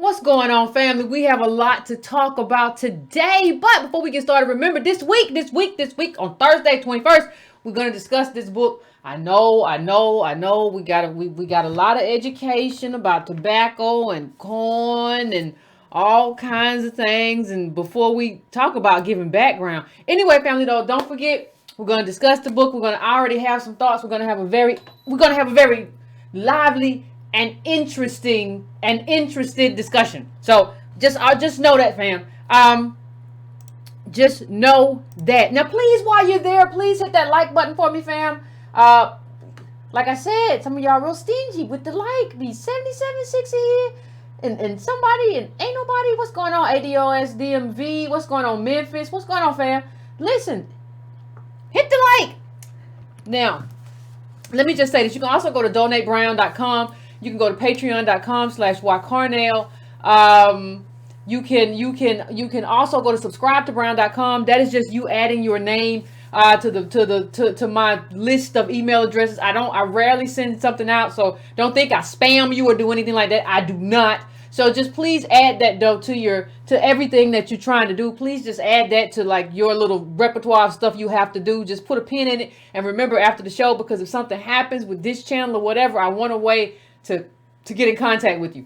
What's going on, family? We have a lot to talk about today. But before we get started, remember this week, on Thursday, 21st, we're going to discuss this book. I know. We got a lot of education about tobacco and corn and all kinds of things. And before we talk about giving background. Anyway, family, though, don't forget, we're going to discuss the book. We're going to already have some thoughts. We're going to have a very lively and interested discussion. So just know that, fam. Just know that. Now, please, while you're there, please hit that like button for me, fam. Like I said, some of y'all real stingy with the like. Be 77, 60 here. And somebody, and ain't nobody. What's going on, ADOS, DMV? What's going on, Memphis? What's going on, fam? Listen, hit the like. Now, let me just say this. You can also go to donatebrown.com. You can go to patreon.com/ycarnell. You can also go to subscribetobrown.com. That is just you adding your name to my list of email addresses. I rarely send something out, so don't think I spam you or do anything like that. I do not. So just please add that though to everything that you're trying to do. Please just add that to like your little repertoire of stuff you have to do. Just put a pin in it and remember after the show, because if something happens with this channel or whatever, I want a way to get in contact with you.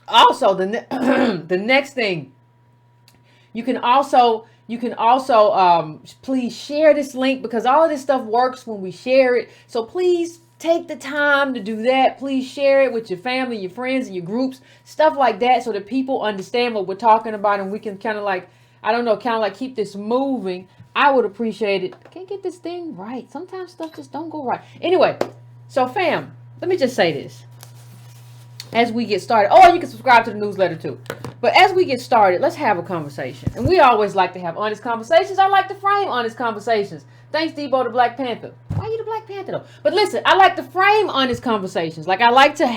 Also, the next thing, you can also please share this link, because all of this stuff works when we share it. So please take the time to do that. Please share it with your family, your friends, and your groups, stuff like that, so that people understand what we're talking about, and we can kind of like, keep this moving. I would appreciate it. I can't get this thing right. Sometimes stuff just don't go right. Anyway, so fam, let me just say this as we get started. Oh, you can subscribe to the newsletter too. But as we get started, let's have a conversation. And we always like to have honest conversations. I like to frame honest conversations. Thanks, Debo the Black Panther. Why are you the Black Panther though? But listen, I like to frame honest conversations. Like I like to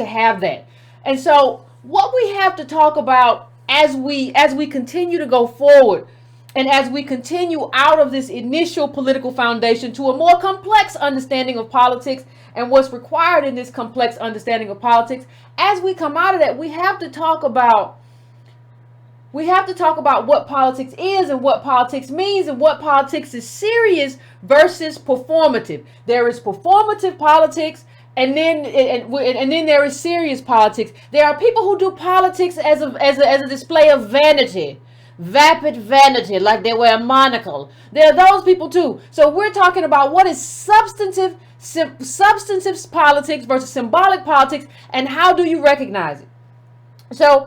have that. And so what we have to talk about as we continue to go forward, and as we continue out of this initial political foundation to a more complex understanding of politics and what's required in this complex understanding of politics, as we come out of that, we have to talk about what politics is and what politics means and what politics is serious versus performative. There is performative politics, and then there is serious politics. There are people who do politics as a display of vanity. Vapid vanity, like they wear a monocle. There are those people too. So we're talking about what is substantive politics versus symbolic politics, and how do you recognize it? So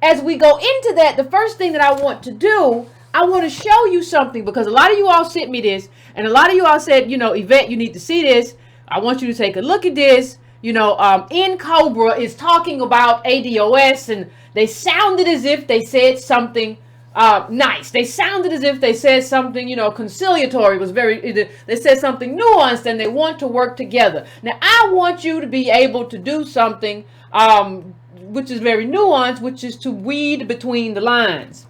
as we go into that, the first thing that I want to do, I want to show you something, because a lot of you all sent me this, and a lot of you all said, Yvette, you need to see this. I want you to take a look at this. In Cobra is talking about ADOS, and they sounded as if they said something nice. They sounded as if they said something, conciliatory. They said something nuanced, and they want to work together. Now, I want you to be able to do something which is very nuanced, which is to weed between the lines.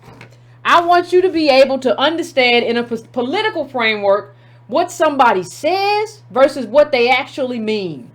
I want you to be able to understand in a political framework what somebody says versus what they actually mean.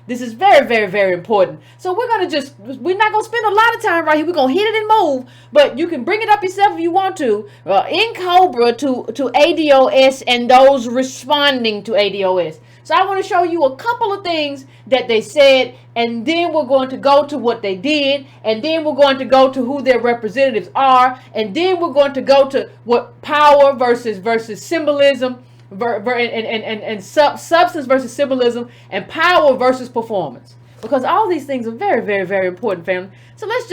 This is very, very, very important. So we're not going to spend a lot of time right here. We're going to hit it and move, but you can bring it up yourself if you want to. In Cobra to ADOS and those responding to ADOS. So I want to show you a couple of things that they said, and then we're going to go to what they did, and then we're going to go to who their representatives are, and then we're going to go to what power versus symbolism, and substance versus symbolism, and power versus performance, because all these things are very, very, very important, family. So let's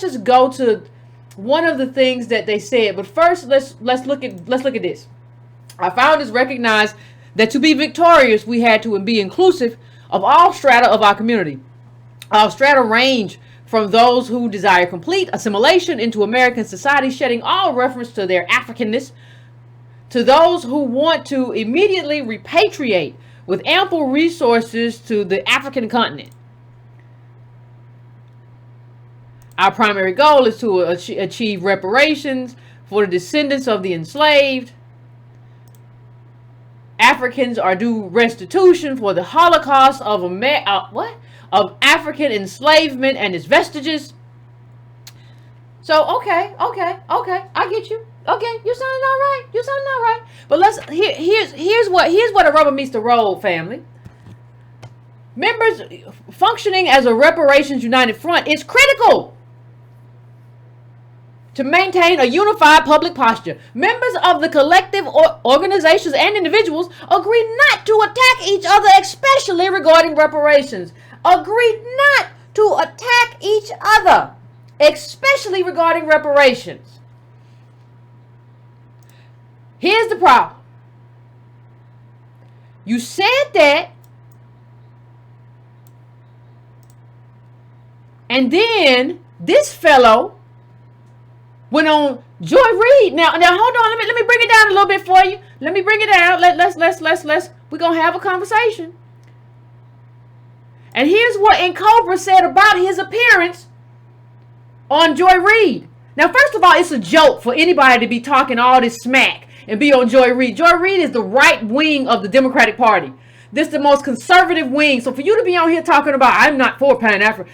just go to one of the things that they said. But first, let's look at this. Our founders recognized that to be victorious, we had to be inclusive of all strata of our community. Our strata range from those who desire complete assimilation into American society, shedding all reference to their Africanness, to those who want to immediately repatriate with ample resources to the African continent. Our primary goal is to achieve reparations for the descendants of the enslaved. Africans are due restitution for the Holocaust of of African enslavement and its vestiges. So, okay, I get you. Okay, you sounding all right. But here's what a rubber meets the road, family. Members functioning as a reparations united front is critical to maintain a unified public posture. Members of the collective organizations and individuals agree not to attack each other, especially regarding reparations. Agreed not to attack each other, especially regarding reparations. Here's the problem. You said that, and then this fellow went on Joy Reid. Now hold on. Let me bring it down a little bit for you. Let me bring it down. Let's. We're gonna have a conversation. And here's what Cobra said about his appearance on Joy Reid. Now, first of all, it's a joke for anybody to be talking all this smack and be on Joy Reid. Joy Reid is the right wing of the Democratic Party. This is the most conservative wing. So for you to be on here talking about, I'm not for Pan-African,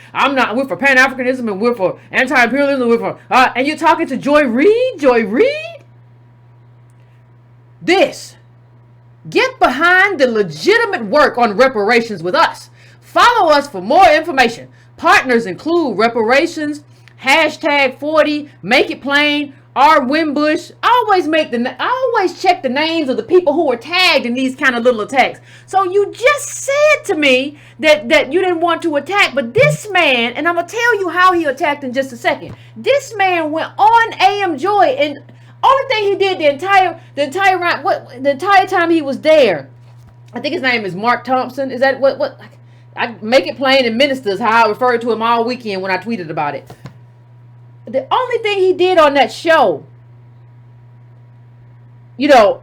we're for Pan-Africanism and we're for anti-imperialism, and you're talking to Joy Reid? Get behind the legitimate work on reparations with us. Follow us for more information. Partners include reparations, #40, Make It Plain, R. Wimbush. I always check the names of the people who were tagged in these kind of little attacks. So you just said to me that you didn't want to attack, but this man, and I'm gonna tell you how he attacked in just a second. This man went on AM Joy, and only thing he did the entire time he was there, I think his name is Mark Thompson. Is that what? I Make It Plain and Ministers, how I referred to him all weekend when I tweeted about it. The only thing he did on that show, the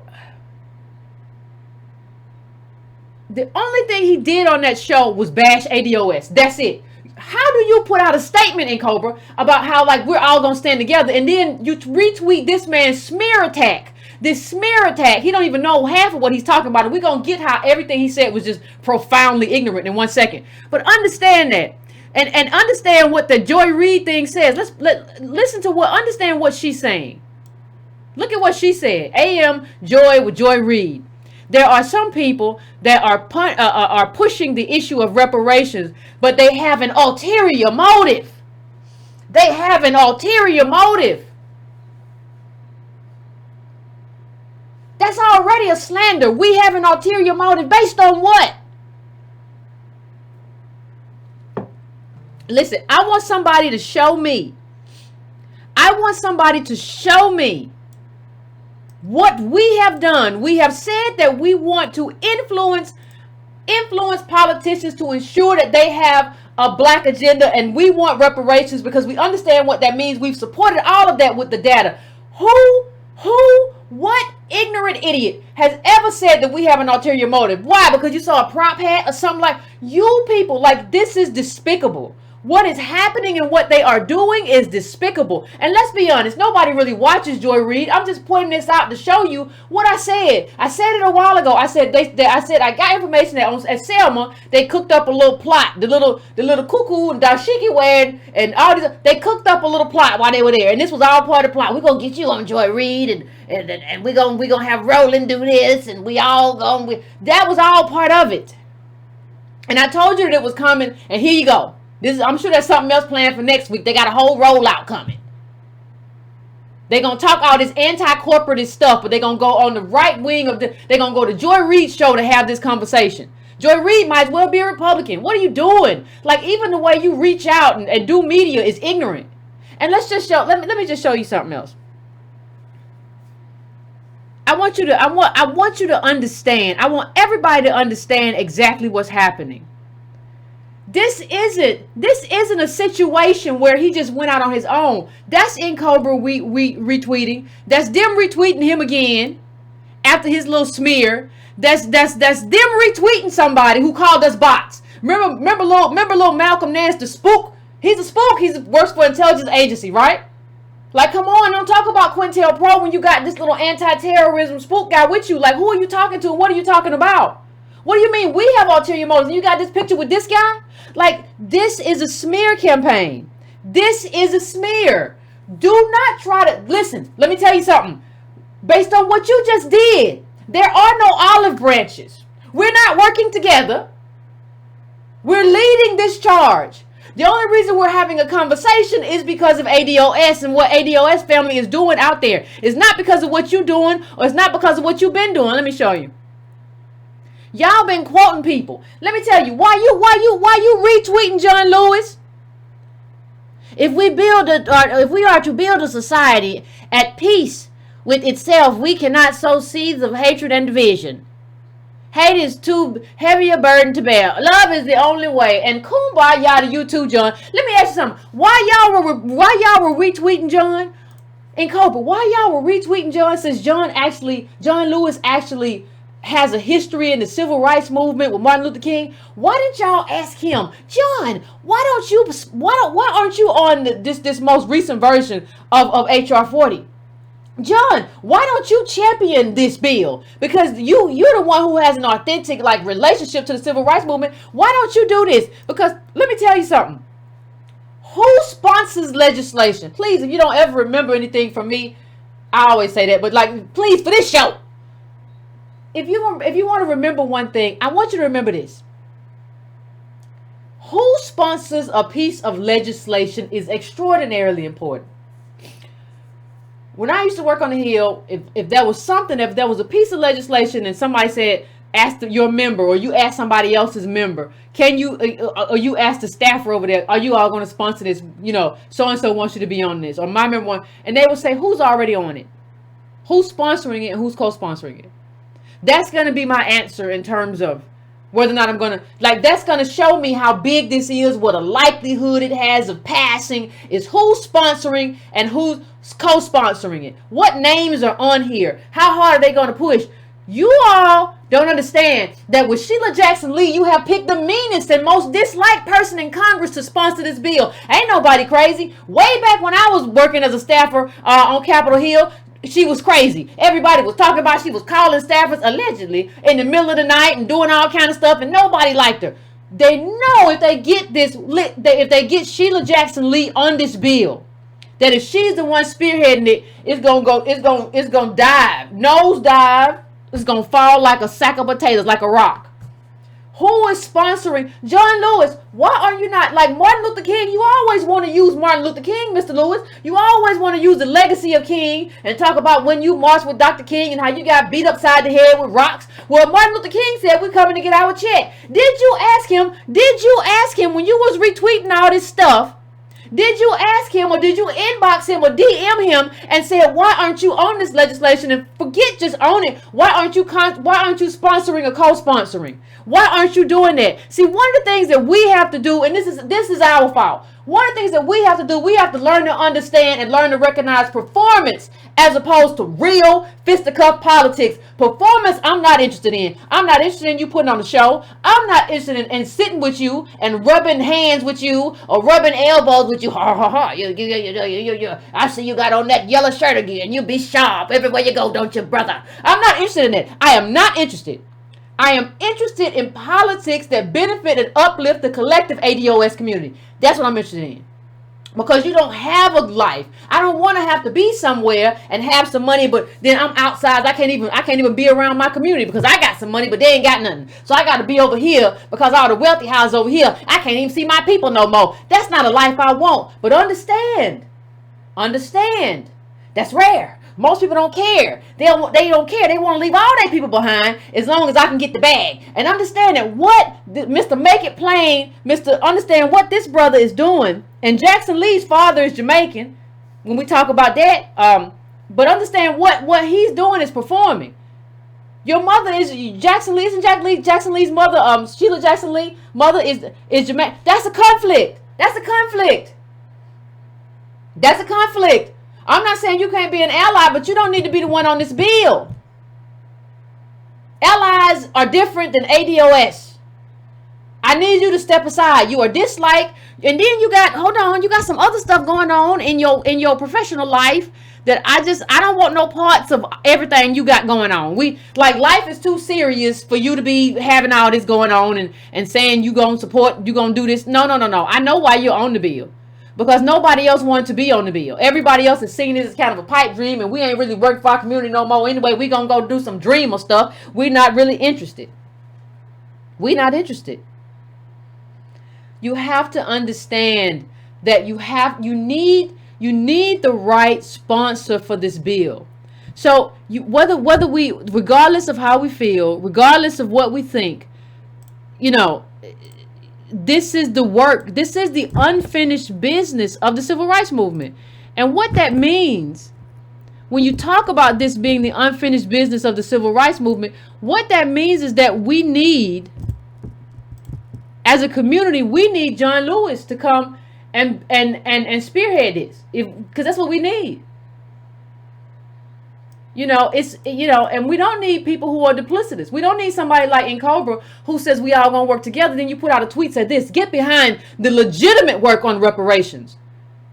only thing he did on that show was bash ADOS. That's it. How do you put out a statement in Cobra about how we're all gonna stand together, and then you retweet this man's smear attack? This smear attack, he don't even know half of what he's talking about. And we're going to get how everything he said was just profoundly ignorant in 1 second. But understand that. And understand what the Joy Reid thing says. Listen to understand what she's saying. Look at what she said. AM Joy with Joy Reid. There are some people that are pushing the issue of reparations, but they have an ulterior motive. That's already a slander. We have an ulterior motive based on what? Listen, I want somebody to show me. What we have done. We have said that we want to influence politicians to ensure that they have a black agenda, and we want reparations because we understand what that means. We've supported all of that with the data. What ignorant idiot has ever said that we have an ulterior motive? Why? Because you saw a prop hat or something? You people, this is despicable. What is happening and what they are doing is despicable. And let's be honest, nobody really watches Joy Reid. I'm just pointing this out to show you what I said. I said it a while ago. I said I got information that at Selma they cooked up a little plot. The little cuckoo and dashiki wearing and all these, they cooked up a little plot while they were there, and this was all part of the plot. We're gonna get you on Joy Reid, and we're gonna have Roland do this, and that was all part of it. And I told you that it was coming, and here you go. I'm sure there's something else planned for next week. They got a whole rollout coming. They're going to talk all this anti-corporatist stuff, but they're going to go on the right wing they're going to go to Joy Reid's show to have this conversation. Joy Reid might as well be a Republican. What are you doing? Even the way you reach out and do media is ignorant. And let me just show you something else. I want you to understand. I want everybody to understand exactly what's happening. This isn't a situation where he just went out on his own. That's in Cobra retweeting. That's them retweeting him again after his little smear. That's them retweeting somebody who called us bots. Remember little Malcolm Nance, the spook? He's a spook. He works for an intelligence agency, right? Come on, don't talk about QuintelPro when you got this little anti-terrorism spook guy with you. Who are you talking to? What are you talking about? What do you mean we have ulterior motives? And you got this picture with this guy? Like, this is a smear campaign. This is a smear. Do not try to, listen, let me tell you something. Based on what you just did, there are no olive branches. We're not working together. We're leading this charge. The only reason we're having a conversation is because of ADOS and what ADOS family is doing out there. It's not because of what you're doing, or it's not because of what you've been doing. Let me show you. Y'all been quoting people. Let me tell you, why you retweeting John Lewis? If we are to build a society at peace with itself, we cannot sow seeds of hatred and division. Hate is too heavy a burden to bear. Love is the only way. And kumbaya to you too, John. Let me ask you something. Why y'all were retweeting John and Cobra? Why y'all were retweeting John, since John Lewis actually has a history in the civil rights movement with Martin Luther King? Why didn't y'all ask him, John, why aren't you on this most recent version of HR 40? John, why don't you champion this bill? Because you're the one who has an authentic relationship to the civil rights movement. Why don't you do this? Because let me tell you something. Who sponsors legislation? Please, if you don't ever remember anything from me, I always say that, but please, for this show, if you want to remember one thing, I want you to remember this. Who sponsors a piece of legislation is extraordinarily important. When I used to work on the Hill, if there was a piece of legislation and somebody said, ask your member, or you ask somebody else's member, can you, or you ask the staffer over there, are you all going to sponsor this? So-and-so wants you to be on this, or my member one, and they would say, who's already on it? Who's sponsoring it and who's co-sponsoring it? That's going to be my answer in terms of whether or not I'm going to, that's going to show me how big this is, what a likelihood it has of passing, is who's sponsoring and who's co-sponsoring it. What names are on here? How hard are they going to push? You all don't understand that with Sheila Jackson Lee, you have picked the meanest and most disliked person in Congress to sponsor this bill. Ain't nobody crazy. Way back when I was working as a staffer on Capitol Hill, she was crazy. Everybody was talking about, she was calling staffers allegedly in the middle of the night and doing all kind of stuff, and nobody liked her. They know if they get if they get Sheila Jackson Lee on this bill, that if she's the one spearheading it, it's gonna dive, nose dive. It's gonna fall like a sack of potatoes, like a rock. Who is sponsoring John Lewis? Why are you not like Martin Luther King? You always want to use Martin Luther King, Mr. Lewis. You always want to use the legacy of King and talk about when you marched with Dr. King and how you got beat upside the head with rocks. Well, Martin Luther King said we're coming to get our check. Did you ask him when you was retweeting all this stuff? Did you ask him, or did you inbox him, or DM him and say, why aren't you on this legislation? And forget just own it. Why aren't you sponsoring or co-sponsoring? Why aren't you doing that? See, one of the things that we have to do, and this is our fault. One of the things that we have to do, we have to learn to understand and learn to recognize performance as opposed to real fisticuff politics. Performance, I'm not interested in. I'm not interested in you putting on the show. I'm not interested in sitting with you and rubbing hands with you or rubbing elbows with you. Ha ha ha. I see you got on that yellow shirt again. You be sharp everywhere you go, don't you, brother? I'm not interested in it. I am not interested. I am interested in politics that benefit and uplift the collective ADOS community. That's what I'm interested in. Because you don't have a life. I don't want to have to be somewhere and have some money, but then I'm outside. I can't even be around my community because I got some money, but they ain't got nothing. So I got to be over here because all the wealthy houses over here, I can't even see my people no more. That's not a life I want. But understand. That's rare. Most people don't care. They don't care. They want to leave all their people behind as long as I can get the bag. And understand that Mr. Make It Plain, understand what this brother is doing. And Jackson Lee's father is Jamaican. When we talk about that, but understand what he's doing is performing. Your mother is Jackson Lee. Isn't Jackson Lee's mother, Sheila Jackson Lee, mother is Jamaican. That's a conflict. I'm not saying you can't be an ally, but you don't need to be the one on this bill. Allies are different than ADOS. I need you to step aside. You are disliked. And then you got, hold on, you got some other stuff going on in your professional life that I don't want no parts of everything you got going on. Life is too serious for you to be having all this going on and saying you gonna support, you gonna do this. No. I know why you're on the bill. Because nobody else wanted to be on the bill. Everybody else is seeing this as kind of a pipe dream, and we ain't really working for our community no more. Anyway, we gonna go do some dreamer stuff. We're not really interested. We're not interested. You have to understand that you need the right sponsor for this bill. So whether we, regardless of how we feel, regardless of what we think, this is the work. This is the unfinished business of the civil rights movement. And what that means, when you talk about this being the unfinished business of the civil rights movement, what that means is that we need, as a community, we need John Lewis to come and spearhead this, because that's what we need. And we don't need people who are duplicitous. We don't need somebody like in Cobra who says we all gonna work together. Then you put out a tweet said this: get behind the legitimate work on reparations.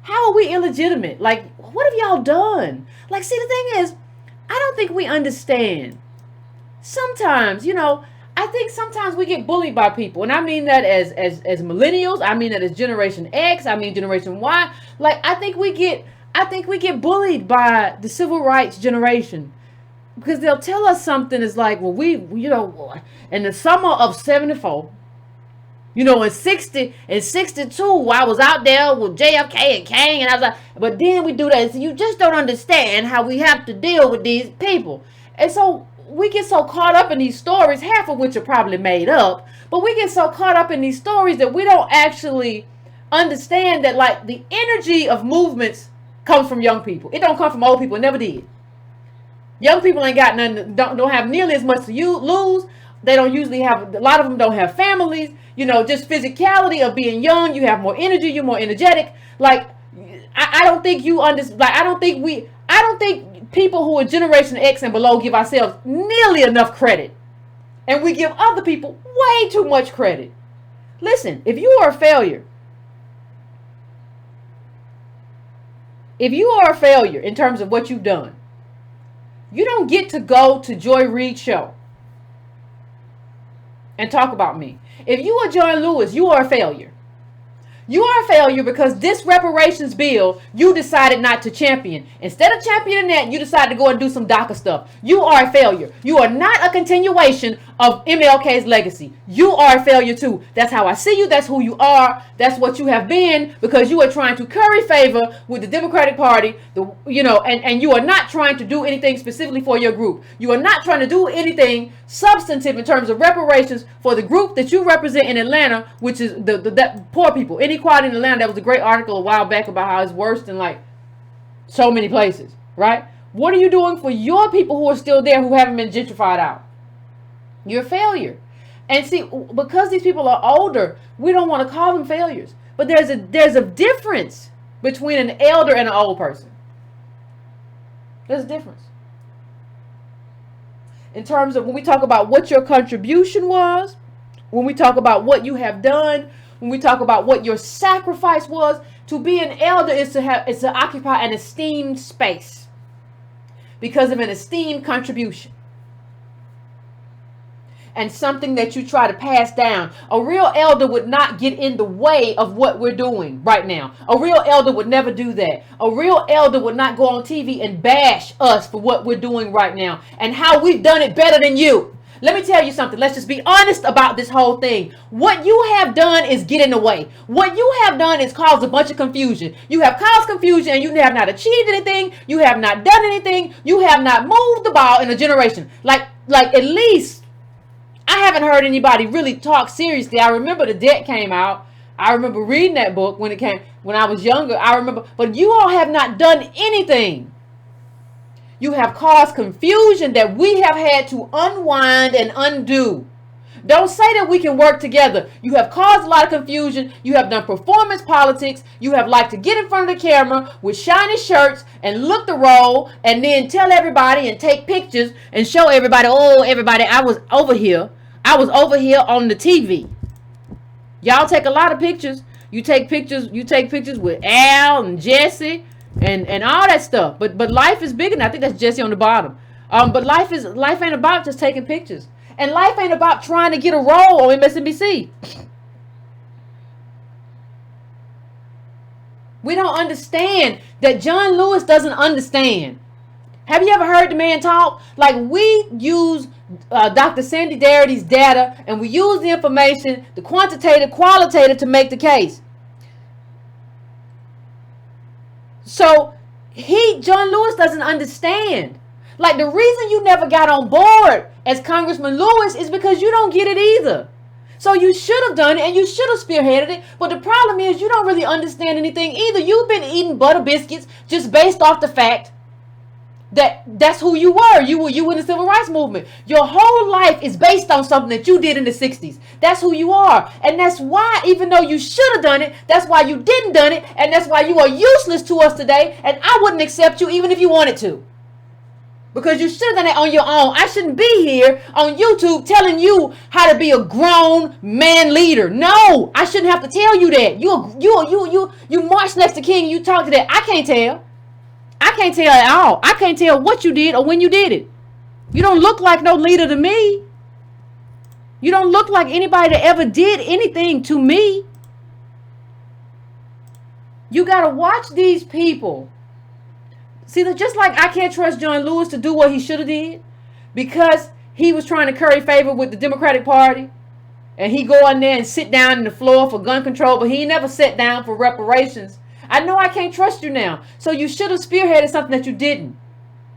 How are we illegitimate? Like, what have y'all done? Like, see, the thing is, I don't think we understand. Sometimes, I think sometimes we get bullied by people, and I mean that as millennials. I mean that as Generation X. I mean Generation Y. Like, I think we get bullied by the civil rights generation, because they'll tell us something is like, well, in the summer of 74, in 62, I was out there with JFK and King, and I was like, but then we do that. So you just don't understand how we have to deal with these people. And so we get so caught up in these stories, half of which are probably made up, but we get so caught up in these stories that we don't actually understand that, like, the energy of movements comes from young people. It don't come from old people. It never did. Young people ain't got nothing, don't have nearly as much to lose. They don't usually have, a lot of them don't have families. Just physicality of being young. You have more energy. You're more energetic. Like, I don't think you understand. Like, I don't think people who are Generation X and below give ourselves nearly enough credit. And we give other people way too much credit. Listen, if you are a failure, in terms of what you've done, you don't get to go to Joy Reid's show and talk about me. If you are John Lewis, you are a failure. You are a failure because this reparations bill, you decided not to champion. Instead of championing that, you decided to go and do some DACA stuff. You are a failure. You are not a continuation of MLK's legacy. You are a failure too. That's how I see you. That's who you are. That's what you have been, because you are trying to curry favor with the Democratic Party, and you are not trying to do anything specifically for your group. You are not trying to do anything substantive in terms of reparations for the group that you represent in Atlanta, which is the poor people. Inequality in Atlanta. That was a great article a while back about how it's worse than like so many places, right? What are you doing for your people who are still there, who haven't been gentrified out? You're a failure. And see, because these people are older, we don't want to call them failures. But there's a difference between an elder and an old person. There's a difference. In terms of when we talk about what your contribution was, when we talk about what you have done, when we talk about what your sacrifice was, to be an elder is to occupy an esteemed space because of an esteemed contribution. And something that you try to pass down. A real elder would not get in the way of what we're doing right now. A real elder would never do that. A real elder would not go on TV and bash us for what we're doing right now and how we've done it better than you. Let me tell you something. Let's just be honest about this whole thing. What you have done is get in the way. What you have done is cause a bunch of confusion. You have caused confusion and you have not achieved anything. You have not done anything. You have not moved the ball in a generation. Like at least I haven't heard anybody really talk seriously. I remember the debt came out. I remember reading that book when I was younger. I remember, but you all have not done anything. You have caused confusion that we have had to unwind and undo. Don't say that we can work together. You have caused a lot of confusion. You have done performance politics. You have liked to get in front of the camera with shiny shirts and look the role and then tell everybody and take pictures and show everybody, oh, everybody, I was over here. I was over here on the TV. Y'all take a lot of pictures. You take pictures with Al and Jesse and all that stuff. But life is bigger than that. I think that's Jesse on the bottom. But life ain't about just taking pictures. And life ain't about trying to get a role on MSNBC. We don't understand that John Lewis doesn't understand. Have you ever heard the man talk? Like, we use Dr. Sandy Darity's data, and we use the information, the quantitative, qualitative, to make the case. So John Lewis doesn't understand. Like, the reason you never got on board as Congressman Lewis is because you don't get it either. So you should have done it, and you should have spearheaded it. But the problem is you don't really understand anything either. You've been eating butter biscuits just based off the fact that's who you were. You were in the civil rights movement. Your whole life is based on something that you did in the 60s. That's who you are. And that's why, even though you should have done it, that's why you didn't done it. And that's why you are useless to us today. And I wouldn't accept you even if you wanted to. Because you should have done it on your own. I shouldn't be here on YouTube telling you how to be a grown man leader. No, I shouldn't have to tell you that. You march next to King, you talk to that. I can't tell. I can't tell at all. I can't tell what you did or when you did it. You don't look like no leader to me. You don't look like anybody that ever did anything to me. You got to watch these people. See, just like I can't trust John Lewis to do what he should have did because he was trying to curry favor with the Democratic Party, and he go in there and sit down on the floor for gun control, but he never sat down for reparations. I know I can't trust you now. So you should have spearheaded something that you didn't.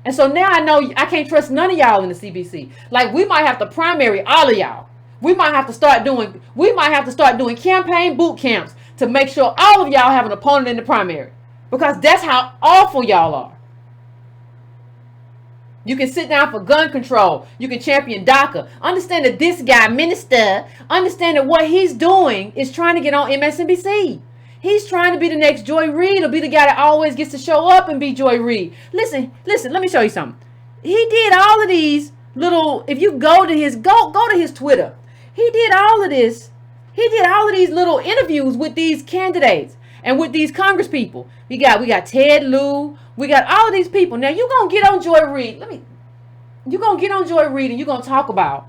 And so now I know I can't trust none of y'all in the CBC. Like, we might have to primary all of y'all. We might have to start doing campaign boot camps to make sure all of y'all have an opponent in the primary. Because that's how awful y'all are. You can sit down for gun control. You can champion DACA. Understand that this guy, minister, understand that what he's doing is trying to get on MSNBC. He's trying to be the next Joy Reid, or be the guy that always gets to show up and be Joy Reid. Listen, let me show you something. He did all of these little, if you go to his Twitter, he did all of this. He did all of these little interviews with these candidates and with these Congress people. We got Ted Lieu. We got all of these people. Now you're going to get on Joy Reid. You're going to get on Joy Reid and you're going to talk about,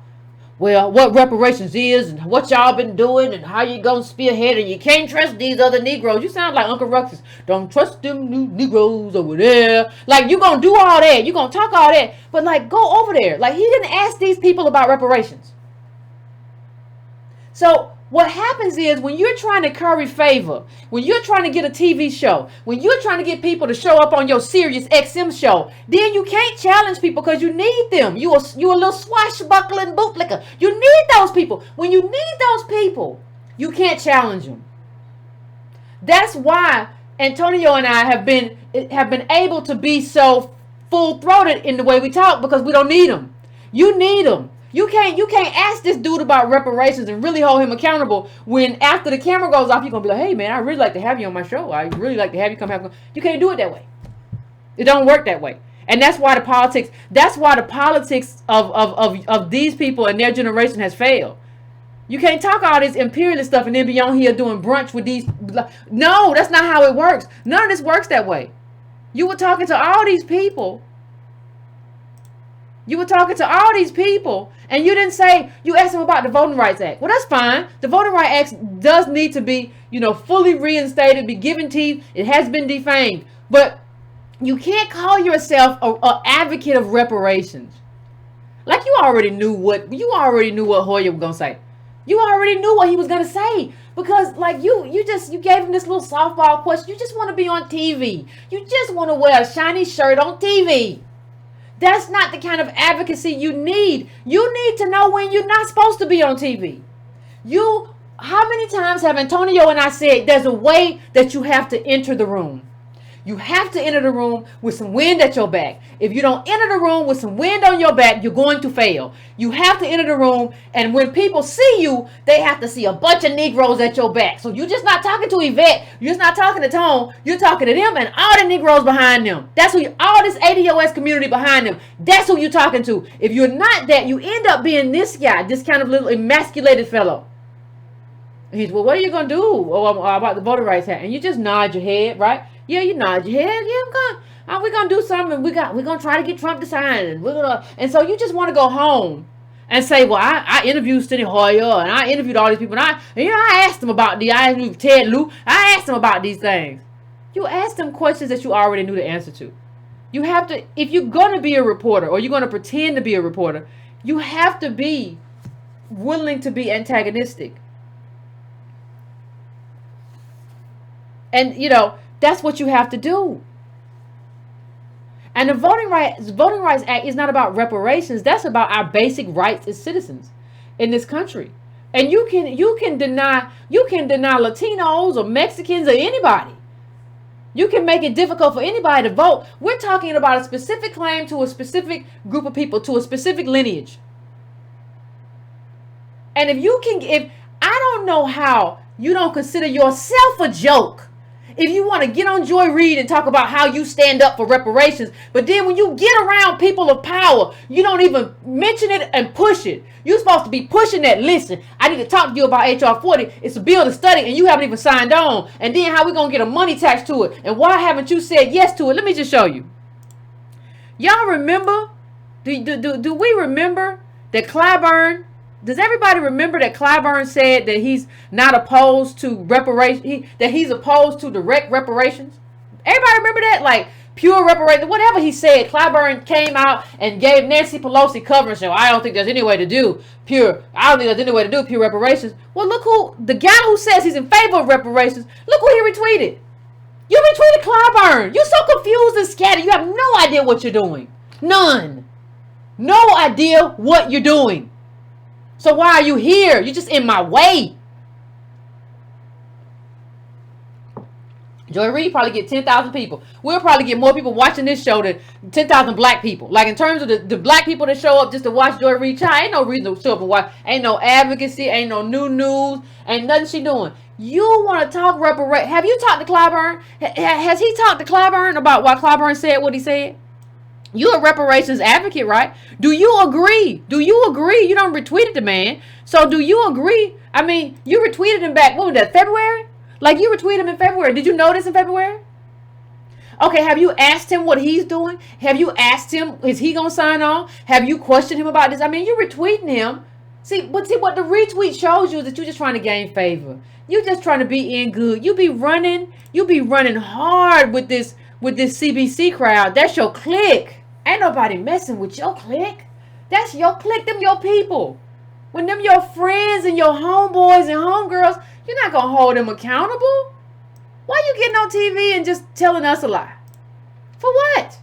well, what reparations is and what y'all been doing and how you going to spearhead, and you can't trust these other Negroes. You sound like Uncle Ruckus. Don't trust them new Negroes over there. Like, you're going to do all that. You're going to talk all that. But, like, go over there. Like, he didn't ask these people about reparations. So what happens is, when you're trying to curry favor, when you're trying to get a TV show, when you're trying to get people to show up on your Sirius XM show, then you can't challenge people because you need them. You a little swashbuckling bootlicker. You need those people. When you need those people, you can't challenge them. That's why Antonio and I have been able to be so full-throated in the way we talk, because we don't need them. You need them. You can't ask this dude about reparations and really hold him accountable when after the camera goes off, you're going to be like, hey, man, I really like to have you on my show. I really like to have you come have. You can't do it that way. It don't work that way. And that's why the politics of these people and their generation has failed. You can't talk all this imperialist stuff and then be on here doing brunch with these. No, that's not how it works. None of this works that way. You were talking to all these people. You were talking to all these people, and you didn't say, you asked them about the Voting Rights Act. Well, that's fine. The Voting Rights Act does need to be, fully reinstated, be given teeth. It has been defamed. But you can't call yourself an advocate of reparations. Like, you already knew what Hoyer was going to say. You already knew what he was going to say. Because, like, you gave him this little softball question. You just want to be on TV. You just want to wear a shiny shirt on TV. That's not the kind of advocacy you need. You need to know when you're not supposed to be on TV. How many times have Antonio and I said there's a way that you have to enter the room? You have to enter the room with some wind at your back. If you don't enter the room with some wind on your back, you're going to fail. You have to enter the room, and when people see you, they have to see a bunch of Negroes at your back. So you're just not talking to Yvette. You're just not talking to Tone. You're talking to them and all the Negroes behind them. That's who all this ADOS community behind them. That's who you're talking to. If you're not that, you end up being this guy, this kind of little emasculated fellow. He's, well, what are you going to do about the Voting Rights Act? And you just nod your head, right? Yeah, you nod your head. Yeah, we're going to do something. We're going to try to get Trump to sign. And so you just want to go home and say, well, I interviewed Steny Hoyer and I interviewed all these people. And I asked them about I interviewed Ted Lieu. I asked them about these things. You ask them questions that you already knew the answer to. You have to, if you're going to be a reporter or you're going to pretend to be a reporter, you have to be willing to be antagonistic. And, that's what you have to do. And the Voting Rights Act is not about reparations. That's about our basic rights as citizens in this country. And you can deny Latinos or Mexicans or anybody. You can make it difficult for anybody to vote. We're talking about a specific claim to a specific group of people, to a specific lineage. And if I don't know how you don't consider yourself a joke. If you want to get on Joy Reid and talk about how you stand up for reparations, but then when you get around people of power, you don't even mention it and push it. You're supposed to be pushing that. Listen, I need to talk to you about HR 40. It's a bill to study and you haven't even signed on. And then how we going to get a money tax to it? And why haven't you said yes to it? Let me just show you. Y'all remember? Do we remember that Clyburn? Does everybody remember that Clyburn said that he's not opposed to reparations, that he's opposed to direct reparations? Everybody remember that? Like pure reparations, whatever he said. Clyburn came out and gave Nancy Pelosi cover and said, I don't think there's any way to do pure reparations. Well, look who, the guy who says he's in favor of reparations, look who he retweeted. You retweeted Clyburn. You're so confused and scattered. You have no idea what you're doing. None. No idea what you're doing. So why are you here? You're just in my way. Joy Reid probably get 10,000 people. We'll probably get more people watching this show than 10,000 black people. Like in terms of the black people that show up just to watch Joy Reid, child, ain't no reason to show up and watch. Ain't no advocacy. Ain't no new news. Ain't nothing she doing. You want to talk reparations? Have you talked to Clyburn? Has he talked to Clyburn about why Clyburn said what he said? You're a reparations advocate, right? Do you agree? You don't retweeted the man. So do you agree? I mean, you retweeted him back, what was that, February? Like you retweeted him in February. Did you notice in February? Okay, have you asked him what he's doing? Have you asked him, is he going to sign on? Have you questioned him about this? I mean, you're retweeting him. See what the retweet shows you is that you're just trying to gain favor. You're just trying to be in good. You be running hard with this CBC crowd. That's your clique. Ain't nobody messing with your clique. That's your clique. Them your people. When them your friends and your homeboys and homegirls, you're not going to hold them accountable. Why you getting on TV and just telling us a lie? For what?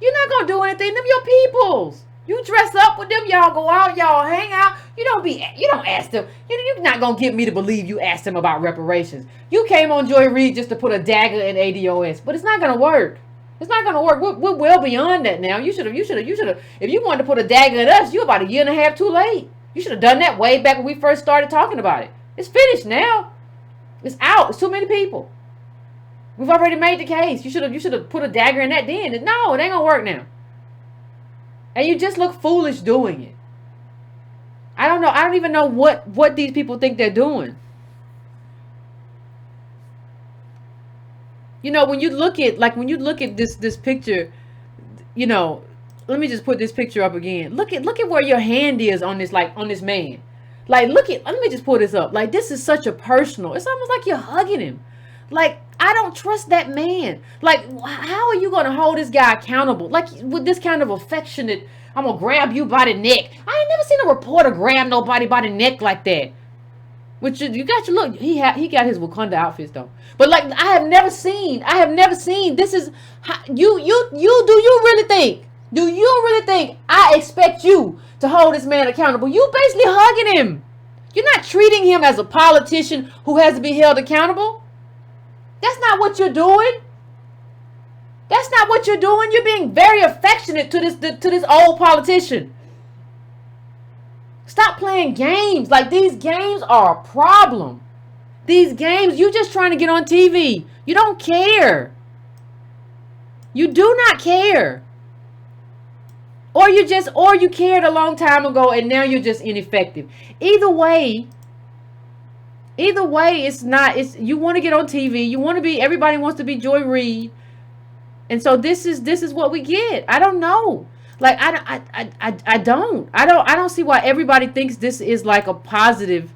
You're not going to do anything. Them your peoples. You dress up with them. Y'all go out. Y'all hang out. You don't ask them. You're not going to get me to believe you asked them about reparations. You came on Joy Reid just to put a dagger in ADOS. But it's not going to work. It's not going to work. We're well beyond that now. You should have. If you wanted to put a dagger at us, you're about a year and a half too late. You should have done that way back when we first started talking about it. It's finished now. It's out. It's too many people. We've already made the case. You should have put a dagger in that then. No, it ain't going to work now. And you just look foolish doing it. I don't know. I don't even know what these people think they're doing. When you look at this picture, let me just put this picture up again. Look at where your hand is on this man. Like, let me just pull this up. Like, this is such a personal, it's almost like you're hugging him. Like, I don't trust that man. Like, how are you going to hold this guy accountable? Like, with this kind of affectionate, I'm going to grab you by the neck. I ain't never seen a reporter grab nobody by the neck like that. Which you got your look. He got his Wakanda outfits though. But like I have never seen. This is do you really think I expect you to hold this man accountable? You basically hugging him. You're not treating him as a politician who has to be held accountable. That's not what you're doing. You're being very affectionate to this old politician. Stop playing games. Like, these games are a problem. These games, you just trying to get on TV. You don't care. You do not care. Or you cared a long time ago and now you're just ineffective. Either way, Either way, it's not. It's you want to get on TV. You want to be. Everybody wants to be Joy Reid, and so this is what we get. I don't know. Like I don't see why everybody thinks this is like a positive.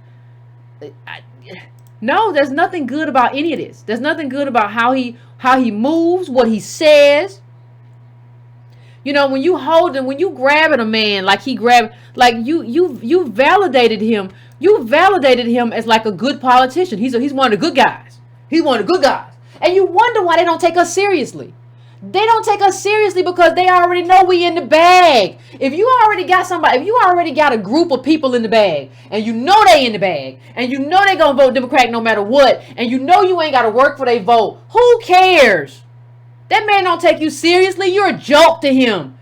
No, there's nothing good about any of this. There's nothing good about how he moves, what he says. You know, when you holding, when you grabbing a man like he grabbed, like you validated him. You validated him as like a good politician. He's one of the good guys. He's one of the good guys. And you wonder why they don't take us seriously. They don't take us seriously because they already know we in the bag. If you already got somebody, if you already got a group of people in the bag, and you know they in the bag, and you know they gonna vote Democrat no matter what, and you know you ain't gotta work for their vote, who cares? That man don't take you seriously. You're a joke to him.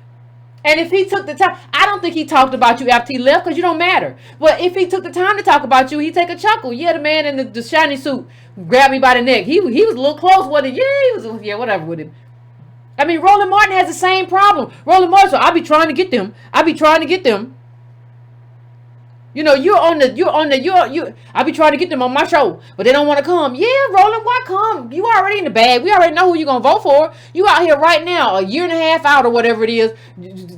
And if he took the time, I don't think he talked about you after he left because you don't matter. But if he took the time to talk about you, he'd take a chuckle. Yeah, the man in the shiny suit grabbed me by the neck. He was a little close, wasn't he? Yeah, whatever with him. I mean, Roland Martin has the same problem. Roland Martin, so I be trying to get them. You know, I be trying to get them on my show, but they don't want to come. Yeah, Roland, why come? You already in the bag. We already know who you're going to vote for. You out here right now, a year and a half out or whatever it is,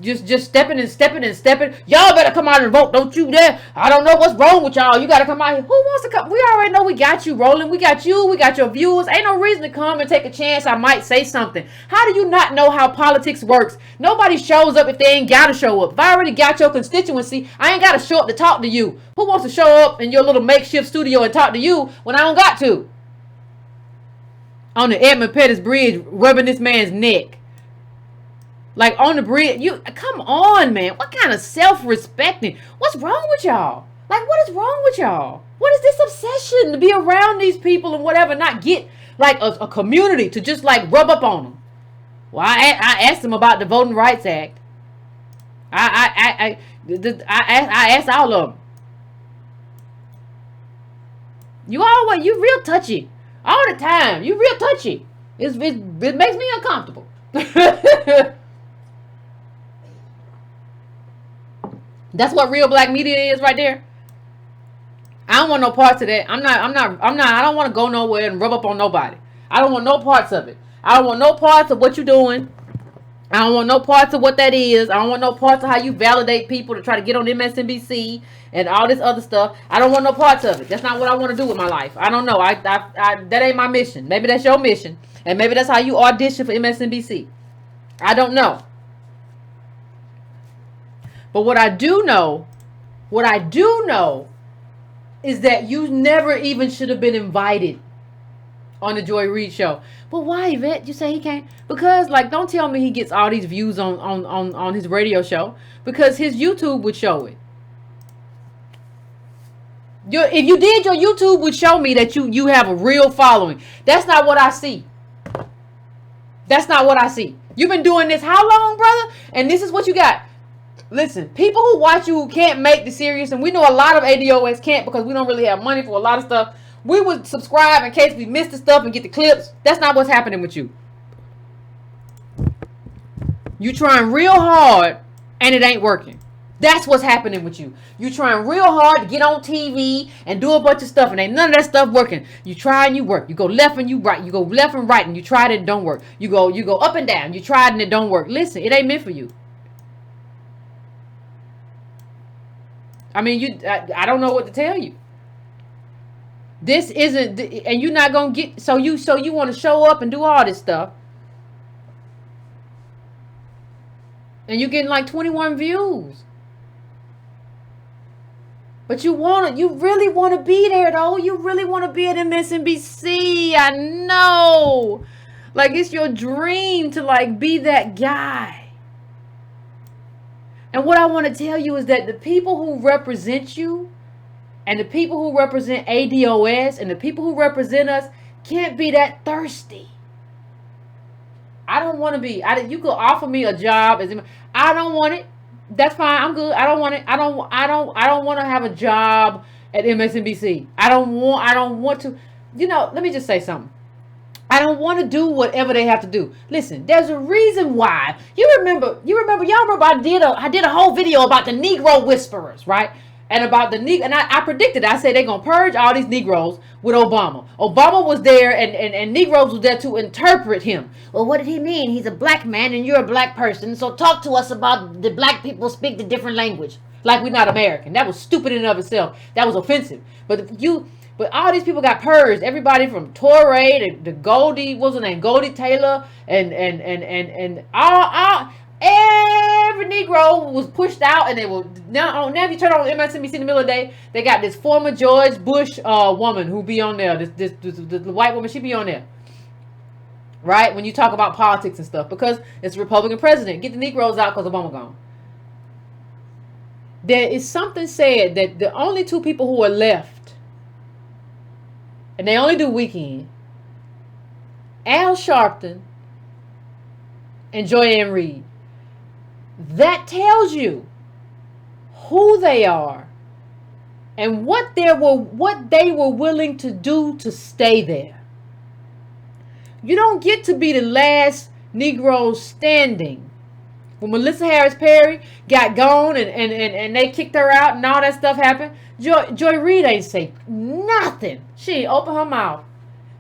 just stepping. Y'all better come out and vote. Don't you dare. I don't know what's wrong with y'all. You got to come out here. Who wants to come? We already know we got you, Roland. We got you. We got your viewers. Ain't no reason to come and take a chance. I might say something. How do you not know how politics works? Nobody shows up if they ain't got to show up. If I already got your constituency, I ain't got to show up to talk to you. Who wants to show up in your little makeshift studio and talk to you when I don't got to? On the Edmund Pettus Bridge, rubbing this man's neck. Like on the bridge. Come on, man. What kind of self-respecting? What's wrong with y'all? Like, what is wrong with y'all? What is this obsession to be around these people and whatever, not get like a community to just like rub up on them? Well, I asked them about the Voting Rights Act. I asked all of them. You real touchy all the time. You real touchy. It makes me uncomfortable. That's what real black media is right there. I don't want no parts of that. I don't want to go nowhere and rub up on nobody. I don't want no parts of it. I don't want no parts of what you're doing. I don't want no parts of what that is. I don't want no parts of how you validate people to try to get on MSNBC and all this other stuff. I don't want no parts of it. That's not what I want to do with my life. I don't know. That ain't my mission. Maybe that's your mission. And maybe that's how you audition for MSNBC. I don't know. But what I do know is that you never even should have been invited on the Joy Reid show. But why, Yvette? You say he can't? Because, like, don't tell me he gets all these views on his radio show. Because his YouTube would show it. If you did, your YouTube would show me that you have a real following. That's not what I see. That's not what I see. You've been doing this how long, brother? And this is what you got. Listen, people who watch you who can't make the series, and we know a lot of ADOS can't because we don't really have money for a lot of stuff. We would subscribe in case we missed the stuff and get the clips. That's not what's happening with you. You trying real hard and it ain't working. That's what's happening with you. You trying real hard to get on TV and do a bunch of stuff and ain't none of that stuff working. You try and you work. You go left and you right. You go left and right and you tried it and it don't work. You go up and down. You tried and it don't work. Listen, it ain't meant for you. I mean, I don't know what to tell you. This isn't, and you're not gonna get. So you want to show up and do all this stuff, and you're getting like 21 views. But you really want to be there though. You really want to be at MSNBC. I know, like it's your dream to like be that guy. And what I want to tell you is that the people who represent you and the people who represent ADOS and the people who represent us can't be that thirsty. I don't want to be. You could offer me a job. I don't want it. That's fine. I'm good. I don't want it. I don't want to have a job at MSNBC. I don't want to. You know, let me just say something. I don't want to do whatever they have to do. Listen, there's a reason why. Y'all remember I did a whole video about the Negro Whisperers, right? And about the Negro, and I predicted, I said they're going to purge all these Negroes with Obama. Obama was there, and Negroes was there to interpret him. Well, what did he mean? He's a black man and you're a black person, so talk to us about the black people speak the different language. Like we're not American. That was stupid in and of itself. That was offensive. But all these people got purged. Everybody from Torrey to Goldie, what's her name? Goldie Taylor and all every Negro was pushed out, and they were now if you turn on MSNBC in the middle of the day, they got this former George Bush woman who be on there. This the white woman, she be on there. Right? When you talk about politics and stuff, because it's a Republican president. Get the Negroes out because Obama gone. There is something said that the only two people who are left, and they only do weekend, Al Sharpton and Joy-Ann Reid. That tells you who they are and what they were willing to do to stay there. You don't get to be the last Negro standing. When Melissa Harris Perry got gone and they kicked her out and all that stuff happened, Joy Reid ain't say nothing. She ain't open her mouth.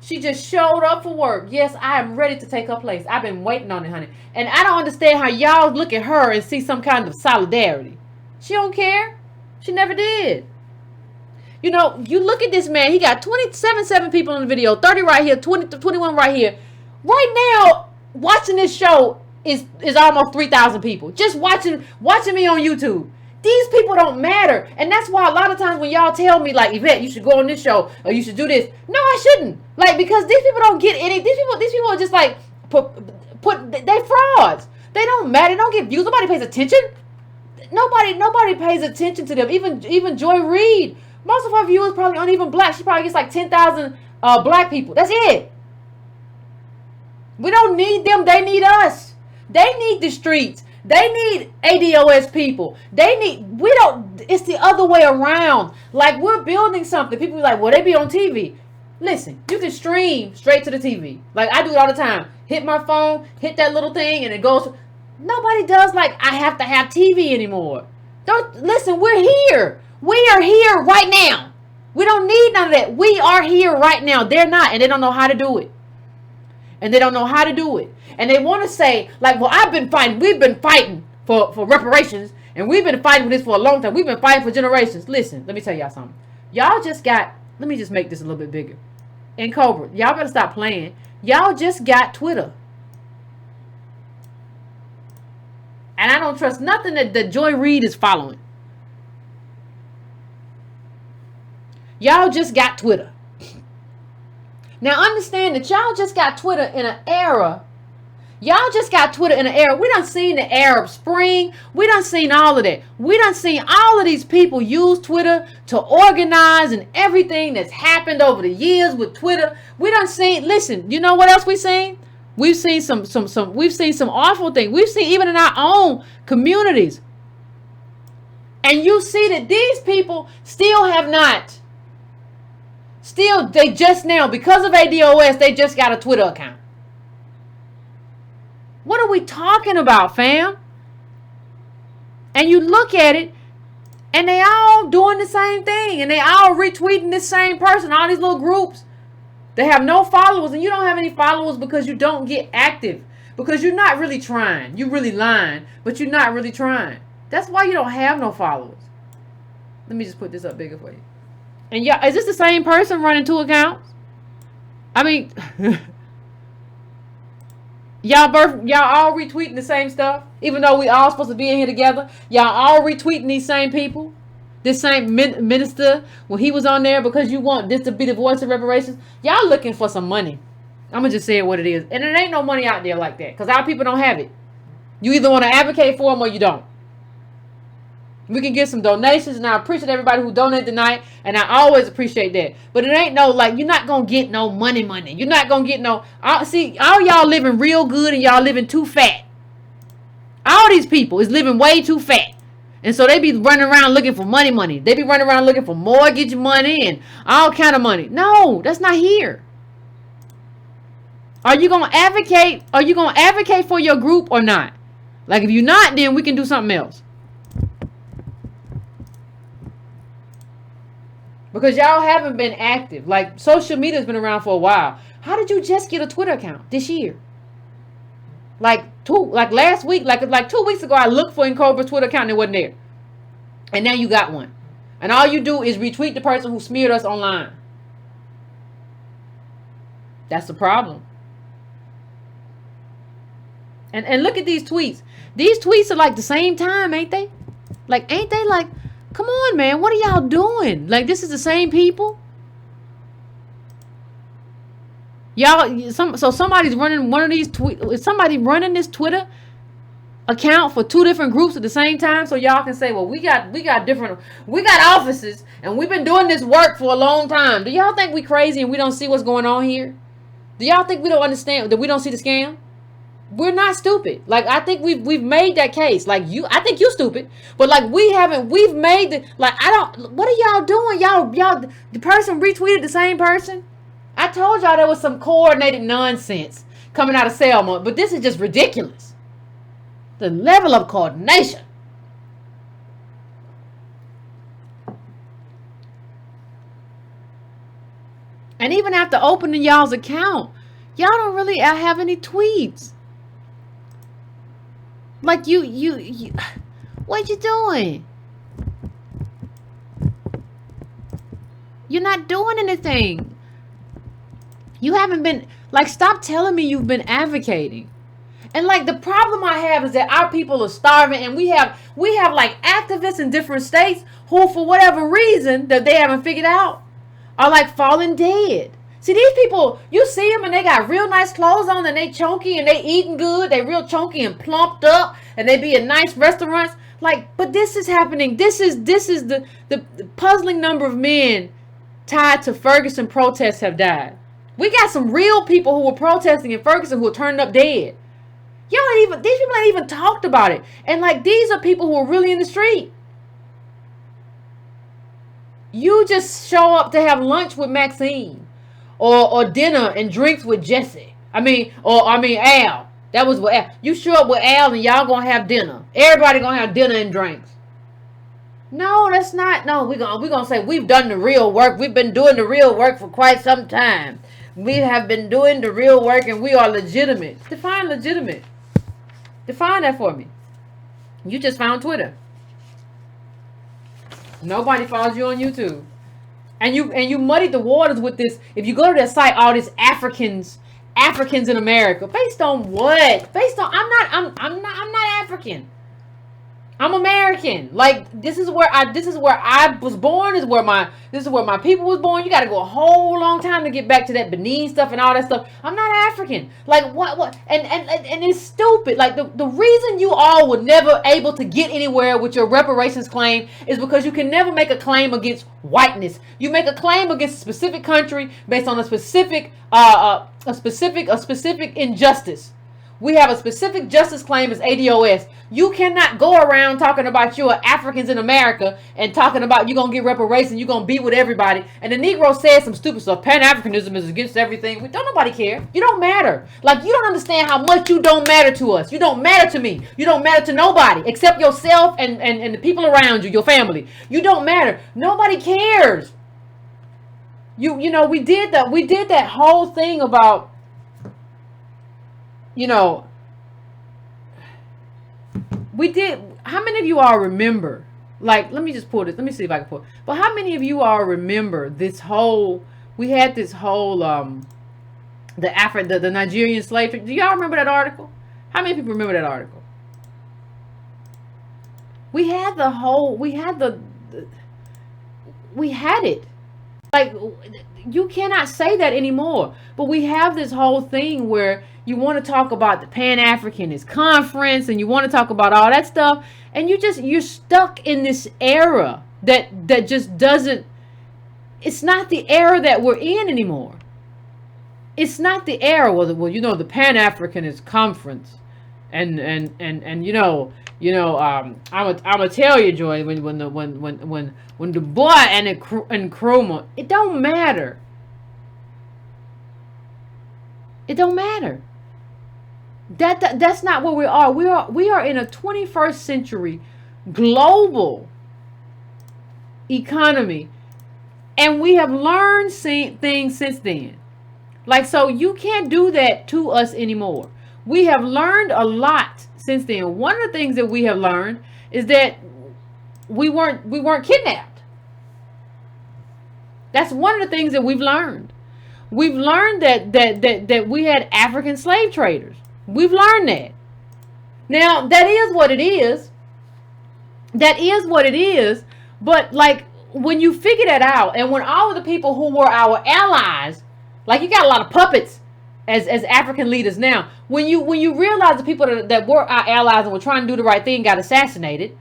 She just showed up for work. Yes, I am ready to take her place. I've been waiting on it, honey. And I don't understand how y'all look at her and see some kind of solidarity. She don't care. She never did. You know, you look at this man. He got 27 people in the video. 30 right here. 21 right here. Right now, watching this show is almost 3,000 people. Just watching me on YouTube. These people don't matter. And that's why a lot of times when y'all tell me, like, Yvette, you should go on this show or you should do this. No, I shouldn't. Like, because these people don't get any. These people are just like, they frauds. They don't matter. They don't get views. Nobody pays attention. Nobody pays attention to them. Even Joy Reid. Most of her viewers probably aren't even black. She probably gets like 10,000 black people. That's it. We don't need them. They need us. They need the streets. They need ADOS people. It's the other way around. Like, we're building something. People be like, well, they be on TV. Listen, you can stream straight to the TV. Like, I do it all the time. Hit my phone, hit that little thing, and it goes. Nobody does like, I have to have TV anymore. Listen, we're here. We are here right now. We don't need none of that. We are here right now. They're not, and they don't know how to do it. And they don't know how to do it. And they want to say, like, well, we've been fighting for reparations, and we've been fighting for this for a long time. We've been fighting for generations. Listen, let me tell y'all something. Let me just make this a little bit bigger. And Cobra, y'all better stop playing. Y'all just got Twitter. And I don't trust nothing that Joy Reid is following. Y'all just got Twitter. Now understand that y'all just got Twitter in an era. Y'all just got Twitter in an era. We done seen the Arab Spring. We done seen all of that. We done seen all of these people use Twitter to organize and everything that's happened over the years with Twitter. We done seen, listen, you know what else we seen? We've seen some awful things. We've seen even in our own communities. And you see that these people still have not. They just now, because of ADOS, they just got a Twitter account. What are we talking about, fam? And you look at it, and they all doing the same thing, and they all retweeting this same person, all these little groups. They have no followers, and you don't have any followers because you don't get active, because you're not really trying. You're really lying, but you're not really trying. That's why you don't have no followers. Let me just put this up bigger for you. And y'all, is this the same person running two accounts? I mean, y'all all retweeting the same stuff, even though we all supposed to be in here together. Y'all all retweeting these same people. This same minister, when he was on there, because you want this to be the voice of reparations. Y'all looking for some money. I'm gonna just say it what it is, and there ain't no money out there like that, because our people don't have it. You either want to advocate for them or you don't. We can get some donations, and I appreciate everybody who donated tonight, and I always appreciate that. But it ain't no, like, you're not going to get no money. You're not going to get no, see, all y'all living real good, and y'all living too fat. All these people is living way too fat. And so they be running around looking for money. They be running around looking for mortgage money and all kind of money. No, that's not here. Are you going to advocate? Are you going to advocate for your group or not? Like, if you're not, then we can do something else. Because y'all haven't been active. Like, social media's been around for a while. How did you just get a Twitter account this year? Like last week, like 2 weeks ago, I looked for Incobra's Twitter account and it wasn't there. And now you got one. And all you do is retweet the person who smeared us online. That's the problem. And look at these tweets. These tweets are like the same time, ain't they? Like, ain't they like, come on, man, what are y'all doing? Like, this is the same people? Y'all, so somebody's running one of these tweets. Is somebody running this Twitter account for two different groups at the same time? So y'all can say, well, we got offices and we've been doing this work for a long time. Do y'all think we crazy and we don't see what's going on here? Do y'all think we don't understand, that we don't see the scam? We're not stupid. Like, I think we've made that case. Like, I think you stupid, but like we've made the, like, what are y'all doing? Y'all, the person retweeted the same person. I told y'all there was some coordinated nonsense coming out of Selma, but this is just ridiculous. The level of coordination. And even after opening y'all's account, y'all don't really have any tweets. Like, you what you doing? You're not doing anything. You haven't been, like, stop telling me you've been advocating. And like, the problem I have is that our people are starving, and we have like activists in different states who, for whatever reason that they haven't figured out, are like falling dead. See, these people, you see them and they got real nice clothes on and they chunky and they eating good. They real chunky and plumped up and they be in nice restaurants. Like, but this is happening. This is the puzzling number of men tied to Ferguson protests have died. We got some real people who were protesting in Ferguson who are turning up dead. These people ain't even talked about it. And like, these are people who are really in the street. You just show up to have lunch with Maxine. Or dinner and drinks with Jesse. I mean Al. That was what Al. You show up with Al and y'all gonna have dinner. Everybody gonna have dinner and drinks. No, that's not. No, we're gonna say we've done the real work. We've been doing the real work for quite some time. We have been doing the real work and we are legitimate. Define legitimate. Define that for me. You just found Twitter. Nobody follows you on YouTube. And you muddied the waters with this. If you go to that site, all these Africans in America. Based on what? Based on, I'm not African. I'm American. Like, this is where I was born. This is where my people was born. You got to go a whole long time to get back to that Benin stuff and all that stuff. I'm not African. Like, what? And it's stupid. Like, the reason you all were never able to get anywhere with your reparations claim is because you can never make a claim against whiteness. You make a claim against a specific country based on a specific injustice. We have a specific justice claim as ADOS. You cannot go around talking about you are Africans in America and talking about you're going to get reparations, you're going to be with everybody. And the Negro said some stupid stuff. Pan-Africanism is against everything. Don't nobody care. You don't matter. Like, you don't understand how much you don't matter to us. You don't matter to me. You don't matter to nobody except yourself and the people around you, your family. You don't matter. Nobody cares. You know, we did that whole thing about, you know, we did. How many of you all remember? Like, let me just pull this. Let me see if I can pull it. But how many of you all remember this whole? We had this whole the Nigerian slave. Do y'all remember that article? How many people remember that article? We had the whole. We had it. Like, you cannot say that anymore. But we have this whole thing where you want to talk about the Pan-Africanist Conference and you want to talk about all that stuff, and you're stuck in this era that just doesn't. It's not the era that we're in anymore. It's not the era. Well, you know, the Pan-Africanist Conference, and I'm gonna tell you, Joy, when Du Bois and Nkrumah, it don't matter. It don't matter. That's not where we are. We are in a 21st century global economy, And we have learned things since then. Like, so you can't do that to us anymore. We have learned a lot since then. One of the things that we have learned is that we weren't kidnapped. That's one of the things that we've learned. We've learned that we had African slave traders. We've learned that. Now, that is what it is. That is what it is. But like, when you figure that out, and when all of the people who were our allies, like, you got a lot of puppets as African leaders now. When you realize the people that were our allies and were trying to do the right thing got assassinated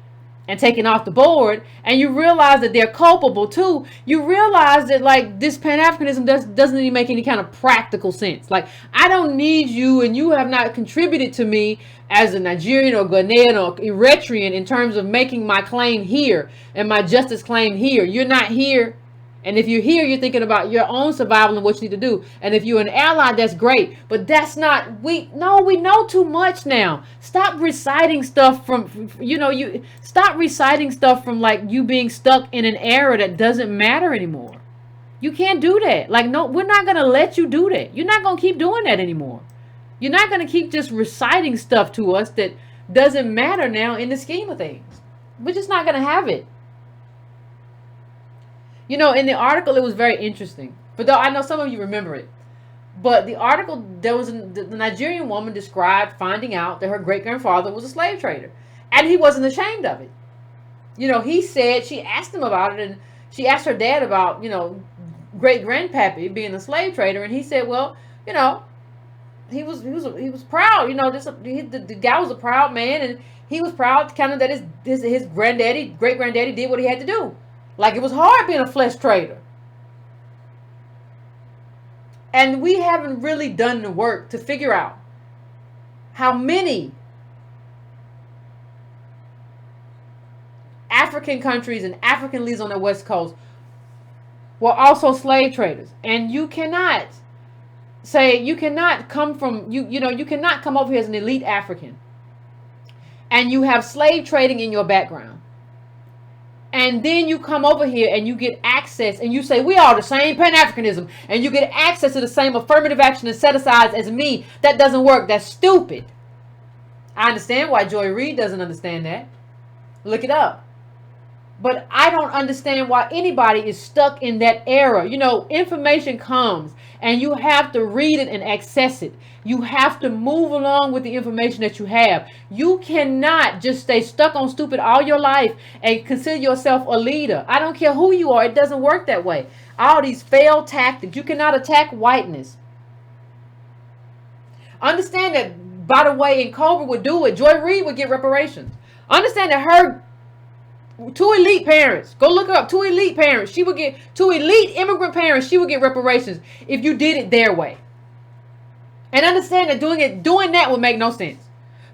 and taken off the board, and you realize that they're culpable too, you realize that, like, this Pan-Africanism doesn't even make any kind of practical sense. Like, I don't need you, and you have not contributed to me as a Nigerian or Ghanaian or Eritrean in terms of making my claim here and my justice claim here. You're not here. And if you're here, you're thinking about your own survival and what you need to do. And if you're an ally, that's great. But that's not, we know too much now. Stop reciting stuff from, stop reciting stuff from, like, you being stuck in an era that doesn't matter anymore. You can't do that. Like, no, we're not going to let you do that. You're not going to keep doing that anymore. You're not going to keep just reciting stuff to us that doesn't matter now in the scheme of things. We're just not going to have it. In the article, it was very interesting. But though I know some of you remember it. But the article, the Nigerian woman described finding out that her great-grandfather was a slave trader. And he wasn't ashamed of it. He said, she asked him about it, and she asked her dad about, great-grandpappy being a slave trader. And he said, well, he was proud. The guy was a proud man, and he was proud kind of that his great-granddaddy did what he had to do. Like, it was hard being a flesh trader. And we haven't really done the work to figure out how many African countries and African leaders on the West Coast were also slave traders. And you cannot come from, you cannot come over here as an elite African and you have slave trading in your background. And then you come over here and you get access and you say, we are the same Pan-Africanism, and you get access to the same affirmative action and set-asides as me. That doesn't work. That's stupid. I understand why Joy Reid doesn't understand that. Look it up. But I don't understand why anybody is stuck in that era. Information comes and you have to read it and access it. You have to move along with the information that you have. You cannot just stay stuck on stupid all your life and consider yourself a leader. I don't care who you are. It doesn't work that way. All these failed tactics. You cannot attack whiteness. Understand that, by the way, and Cobra would do it. Joy Reid would get reparations. Understand that her two elite parents, go look her up, two elite parents, she would get, two elite immigrant parents, she would get reparations if you did it their way. And understand that doing that would make no sense,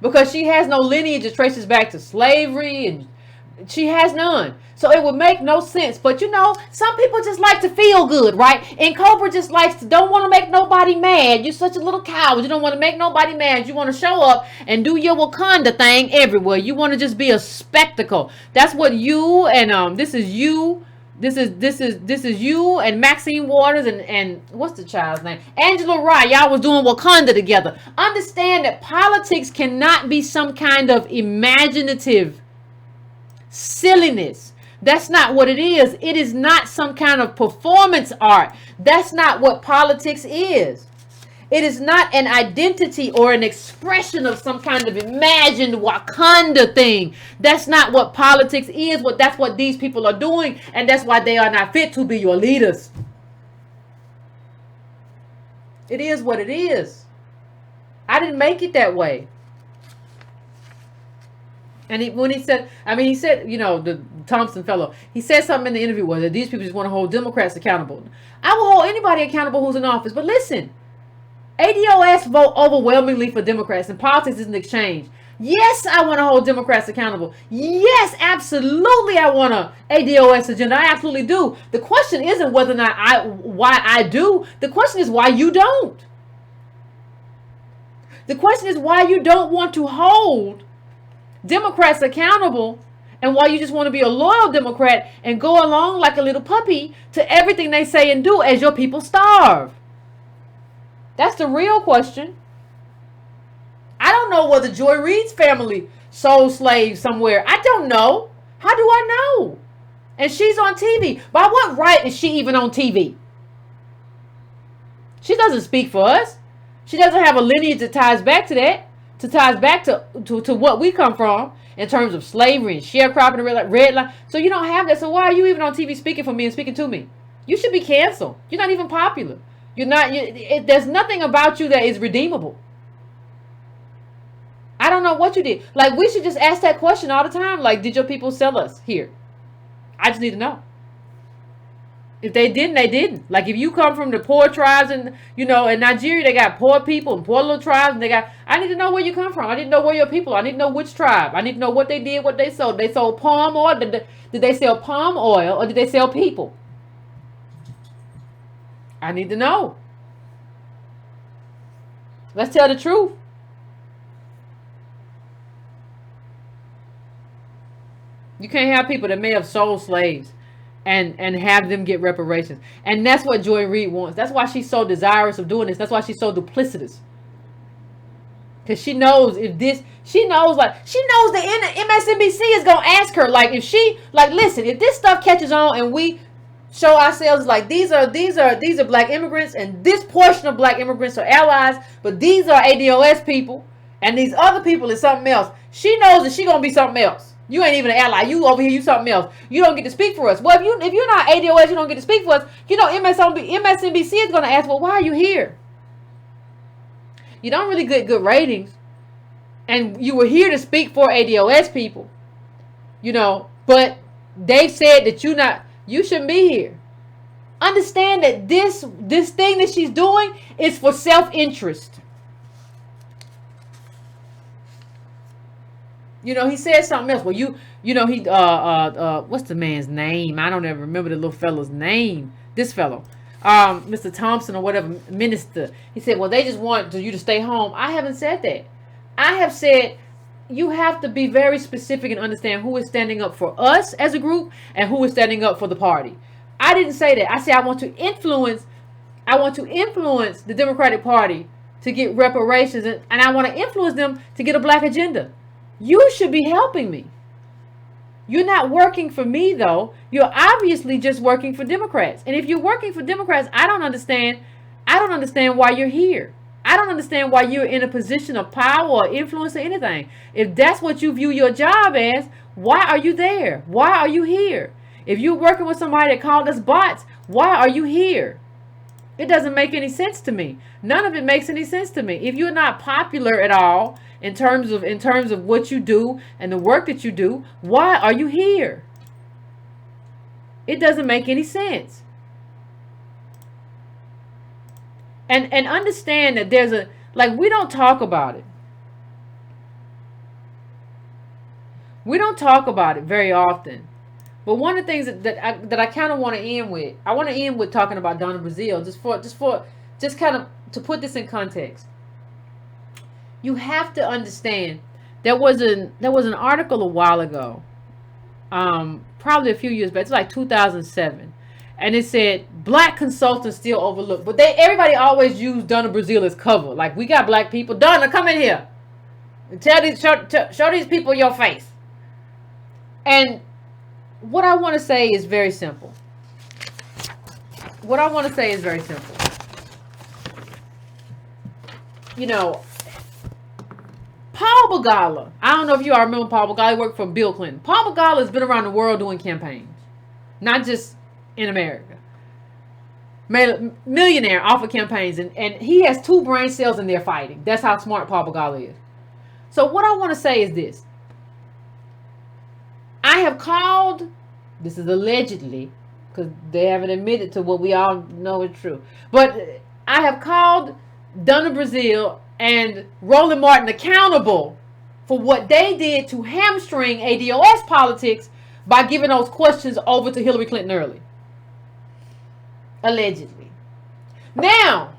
because she has no lineage that traces back to slavery, and she has none. So it would make no sense. But some people just like to feel good, right? And Cobra just don't want to make nobody mad. You're such a little coward. You don't want to make nobody mad. You want to show up and do your Wakanda thing everywhere. You want to just be a spectacle. That's what you and this is you and Maxine Waters and what's the child's name? Angela Rye. Y'all was doing Wakanda together. Understand that politics cannot be some kind of imaginative silliness. That's not what it is. It is not some kind of performance art. That's not what politics is. It is not an identity or an expression of some kind of imagined Wakanda thing. That's not what politics is. That's what these people are doing, and that's why they are not fit to be your leaders. It is what it is. I didn't make it that way. And he said, the Thompson fellow, he said something in the interview was that these people just want to hold Democrats accountable. I will hold anybody accountable who's in office. But listen, ADOS vote overwhelmingly for Democrats, and politics is an exchange. Yes, I want to hold Democrats accountable. Yes, absolutely, I want a ADOS agenda. I absolutely do. The question isn't whether or not why I do. The question is why you don't. The question is why you don't want to hold Democrats accountable And why you just want to be a loyal Democrat and go along like a little puppy to everything they say and do as your people starve? That's the real question. I don't know whether Joy Reid's family sold slaves somewhere. I don't know. How do I know? And she's on TV. By what right is she even on TV? She doesn't speak for us. She doesn't have a lineage that ties back to that. To ties back to what we come from in terms of slavery and sharecropping and red line. So you don't have that. So why are you even on TV speaking for me and speaking to me? You should be canceled. You're not even popular. You're not. There's nothing about you that is redeemable. I don't know what you did. Like, we should just ask that question all the time. Like, did your people sell us here? I just need to know. If they didn't, they didn't. Like, if you come from the poor tribes and, in Nigeria, they got poor people and poor little tribes. And I need to know where you come from. I need to know where your people are. I need to know which tribe. I need to know what they did, what they sold. They sold palm oil. Did they sell palm oil or did they sell people? I need to know. Let's tell the truth. You can't have people that may have sold slaves and have them get reparations. And that's what Joy Reid wants. That's why she's so desirous of doing this. That's why she's so duplicitous. Because she knows the MSNBC is going to ask her, listen, if this stuff catches on and we show ourselves like these are black immigrants and this portion of black immigrants are allies, but these are ADOS people and these other people is something else. She knows that she's going to be something else. You ain't even an ally. You over here, you something else. You don't get to speak for us. Well, if you're not ADOS, you don't get to speak for us. MSNBC is going to ask, well, why are you here? You don't really get good ratings. And you were here to speak for ADOS people. But they said that you shouldn't be here. Understand that this thing that she's doing is for self-interest. He said something else. Well, what's the man's name? I don't ever remember the little fellow's name. This fellow, Mr. Thompson or whatever, minister. He said, well, they just want you to stay home. I haven't said that. I have said you have to be very specific and understand who is standing up for us as a group and who is standing up for the party. I didn't say that. I said I want to influence the Democratic Party to get reparations, and I want to influence them to get a black agenda. You should be helping me. You're not working for me, though. You're obviously just working for Democrats. And if you're working for Democrats, I don't understand why you're here. I don't understand why you're in a position of power or influence or anything. If that's what you view your job as, why are you there? Why are you here? If you're working with somebody that called us bots, why are you here? It doesn't make any sense to me. None of it makes any sense to me. If you're not popular at all in terms of what you do and the work that you do, why are you here? It doesn't make any sense. And understand that we don't talk about it. We don't talk about it very often. But one of the things that I kind of want to end with, I want to end with talking about Donna Brazile, just kind of to put this in context. You have to understand there was an article a while ago, probably a few years back. It's like 2007, and it said black consultants still overlooked, but everybody always used Donna Brazile as cover. Like, we got black people. Donna, come in here and show these people your face. And what I want to say is very simple. Paul Begala. I don't know if you all remember Paul Begala. He worked for Bill Clinton. Paul Begala has been around the world doing campaigns. Not just in America. Made a millionaire off of campaigns. And he has 2 brain cells and they're fighting. That's how smart Paul Begala is. So what I want to say is this. I have called, this is allegedly, because they haven't admitted to what we all know is true. But I have called Donna Brazile and Roland Martin accountable for what they did to hamstring ADOS politics by giving those questions over to Hillary Clinton early. Allegedly. Now,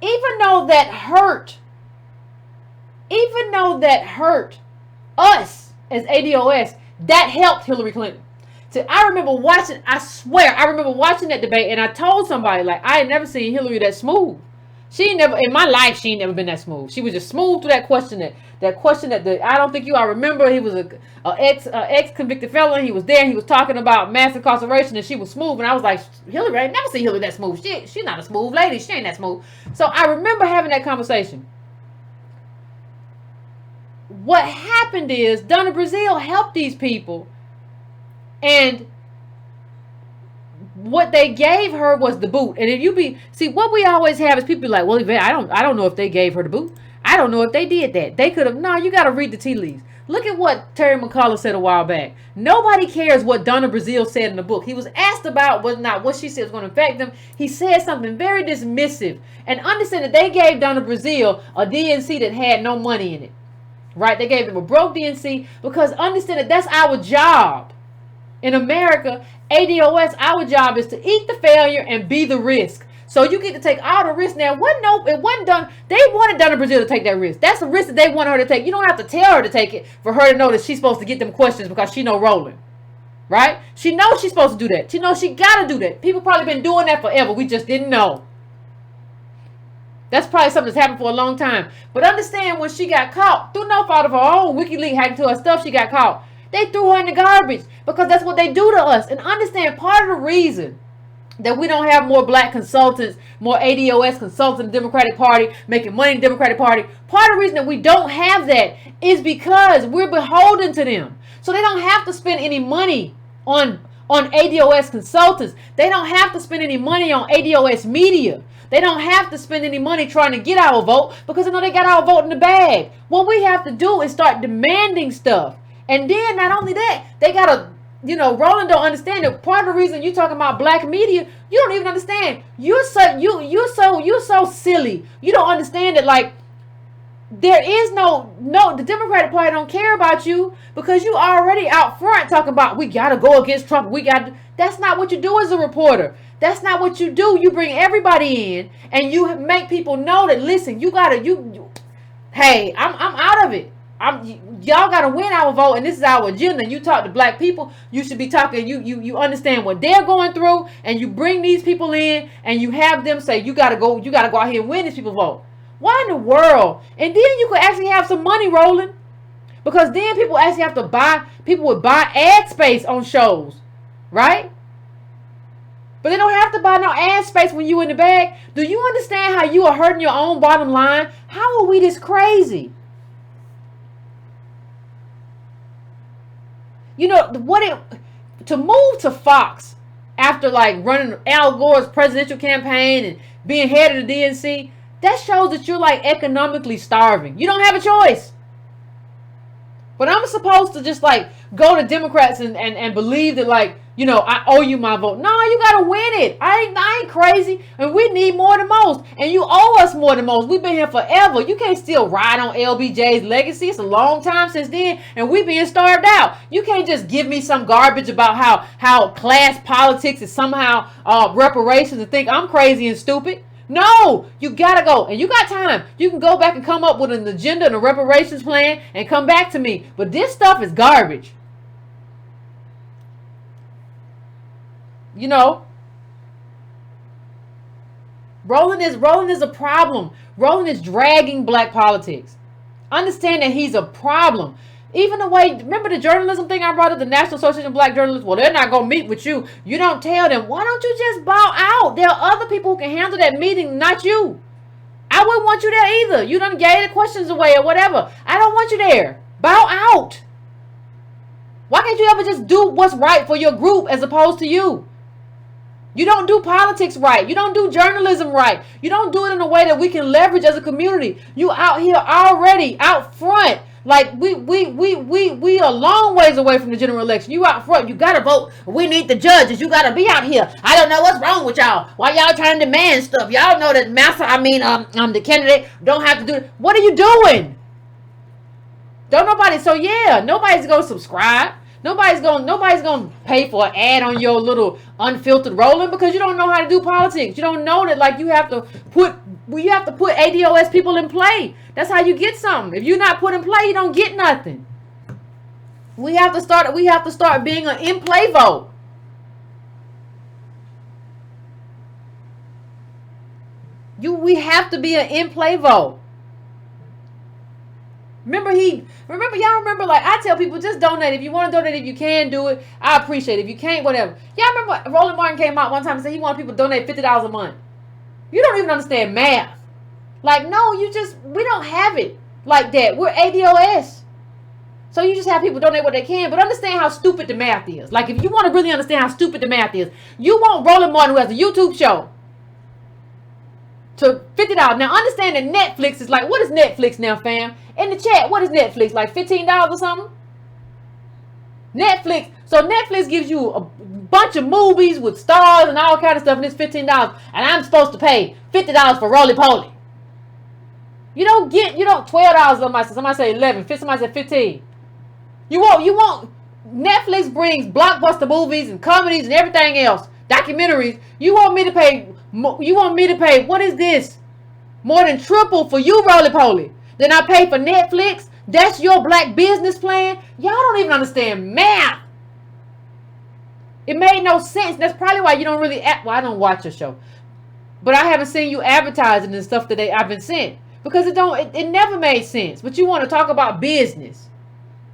even though that hurt us as ADOS, that helped Hillary Clinton. So I remember watching that debate, and I told somebody, like, I had never seen Hillary that smooth. She never, in my life, she ain't never been that smooth. She was just smooth through that question I don't think I remember, he was a ex-convicted felon. He was there, he was talking about mass incarceration, and she was smooth. And I was like, Hillary, I ain't never seen Hillary that smooth. She's not a smooth lady. She ain't that smooth. So I remember having that conversation. What happened is Donna Brazile helped these people, and what they gave her was the boot. And if what we always have is people be like, well, Yvette, I don't know if they gave her the boot. I don't know if they did that. They could have. No, you got to read the tea leaves. Look at what Terry McCullough said a while back. Nobody cares what Donna Brazile said in the book. He was asked about whether or not what she said was going to affect them. He said something very dismissive. And understand that they gave Donna Brazile a DNC that had no money in it. Right? They gave them a broke DNC because understand that that's our job. In America, ADOS, our job is to eat the failure and be the risk. So you get to take all the risk. Now, it wasn't done. They wanted Donna Brazile to take that risk. That's the risk that they want her to take. You don't have to tell her to take it for her to know that she's supposed to get them questions because she know rolling. Right? She knows she's supposed to do that. She knows she got to do that. People probably been doing that forever. We just didn't know. That's probably something that's happened for a long time. But understand, when she got caught, through no fault of her own, WikiLeaks hacked to her stuff, she got caught. They threw her in the garbage because that's what they do to us. And understand, part of the reason that we don't have more black consultants, more ADOS consultants in the Democratic Party, making money in the Democratic Party, part of the reason that we don't have that is because we're beholden to them. So they don't have to spend any money on ADOS consultants. They don't have to spend any money on ADOS media. They don't have to spend any money trying to get our vote because they know they got our vote in the bag. What we have to do is start demanding stuff. And then not only that, they got to, Roland don't understand that part of the reason you talking about black media, you don't even understand. You're so silly. You don't understand that, like, there is no, the Democratic Party don't care about you because you already out front talking about we got to go against Trump. That's not what you do as a reporter. That's not what you do. You bring everybody in and you make people know that, listen, hey, I'm out of it. Y'all got to win our vote, and this is our agenda. You talk to black people, you should be talking, you understand what they're going through, and you bring these people in and you have them say, you got to go out here and win these people's vote. Why in the world? And then you could actually have some money rolling, because then people would buy ad space on shows, right? But they don't have to buy no ad space when you in the bag. Do you understand how you are hurting your own bottom line? How are we this crazy? To move to Fox after like running Al Gore's presidential campaign and being head of the DNC, that shows that you're like economically starving. You don't have a choice. But I'm supposed to just like go to Democrats and believe that, like, I owe you my vote. No, you got to win it. I ain't crazy. And we need more than most. And you owe us more than most. We've been here forever. You can't still ride on LBJ's legacy. It's a long time since then. And we being starved out. You can't just give me some garbage about how class politics is somehow reparations and think I'm crazy and stupid. No, you gotta go, and you got time. You can go back and come up with an agenda and a reparations plan and come back to me. But this stuff is garbage. Roland is a problem. Roland is dragging black politics. Understand that he's a problem. Even the way, remember the journalism thing I brought up, the National Association of Black Journalists? Well, they're not going to meet with you. You don't tell them. Why don't you just bow out? There are other people who can handle that meeting, not you. I wouldn't want you there either. You done gave the questions away or whatever. I don't want you there. Bow out. Why can't you ever just do what's right for your group as opposed to you? You don't do politics right. You don't do journalism right. You don't do it in a way that we can leverage as a community. You out here already out front. Like we a long ways away from the general election. You out front. You gotta vote. We need the judges. You gotta be out here. I don't know what's wrong with y'all. Why y'all trying to demand stuff? Y'all know that the candidate don't have to do it. What are you doing? Nobody's gonna subscribe. Nobody's gonna pay for an ad on your little unfiltered rolling because you don't know how to do politics. You don't know that, like, you have to put ADOS people in play. That's how you get something. If you're not put in play, you don't get nothing. We have to start being an in-play vote. We have to be an in-play vote. Remember, y'all remember, like, I tell people, just donate. If you want to donate, if you can do it, I appreciate it. If you can't, whatever. Y'all remember Roland Martin came out one time and said he wanted people to donate $50 a month. You don't even understand math. Like, no, we don't have it like that. We're ADOS. So you just have people donate what they can, but understand how stupid the math is. Like, if you want to really understand how stupid the math is, you want Roland Martin, who has a YouTube show, to $50. Now, understand that Netflix is like, what is Netflix now, fam? In the chat, what is Netflix? Like $15 or something? Netflix. So Netflix gives you a bunch of movies with stars and all kind of stuff, and it's $15. And I'm supposed to pay $50 for Roly Poly. You don't $12. Somebody say 11. Somebody say 15. You want Netflix brings blockbuster movies and comedies and everything else, documentaries. You want me to pay, what is this? More than triple for you, Roly Poly. Then I pay for Netflix. That's your black business plan. Y'all don't even understand math. It made no sense. That's probably why you don't really well, I don't watch your show, but I haven't seen you advertising and stuff that I've been sent, because it never made sense. But you want to talk about business.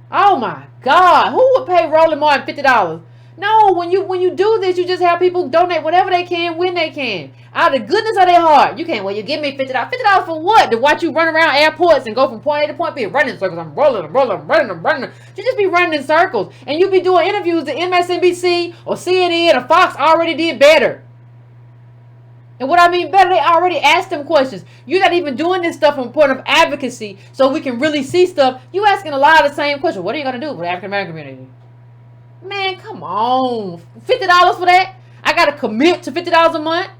Oh my God, who would pay Roland Martin $50? No, when you do this, you just have people donate whatever they can when they can, out of the goodness of their heart. You can't. Well, you give me $50. $50 for what? To watch you run around airports and go from point A to point B, running in circles. I'm rolling. You just be running in circles, and you be doing interviews that MSNBC or CNN or Fox already did better. And what I mean better, they already asked them questions. You're not even doing this stuff from a point of advocacy, so we can really see stuff. You asking a lot of the same questions. What are you gonna do for the African American community? Man, come on. $50 for that? I got to commit to $50 a month?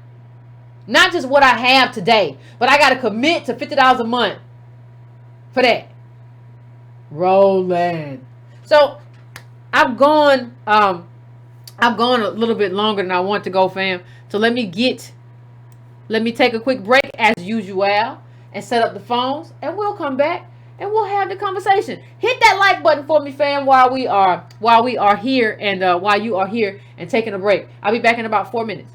Not just what I have today, but I got to commit to $50 a month for that. Rolling. So, I've gone a little bit longer than I want to go, fam. So, let me take a quick break as usual and set up the phones, and we'll come back. And we'll have the conversation. Hit that like button for me, fam, while we are here and while you are here and taking a break. I'll be back in about 4 minutes.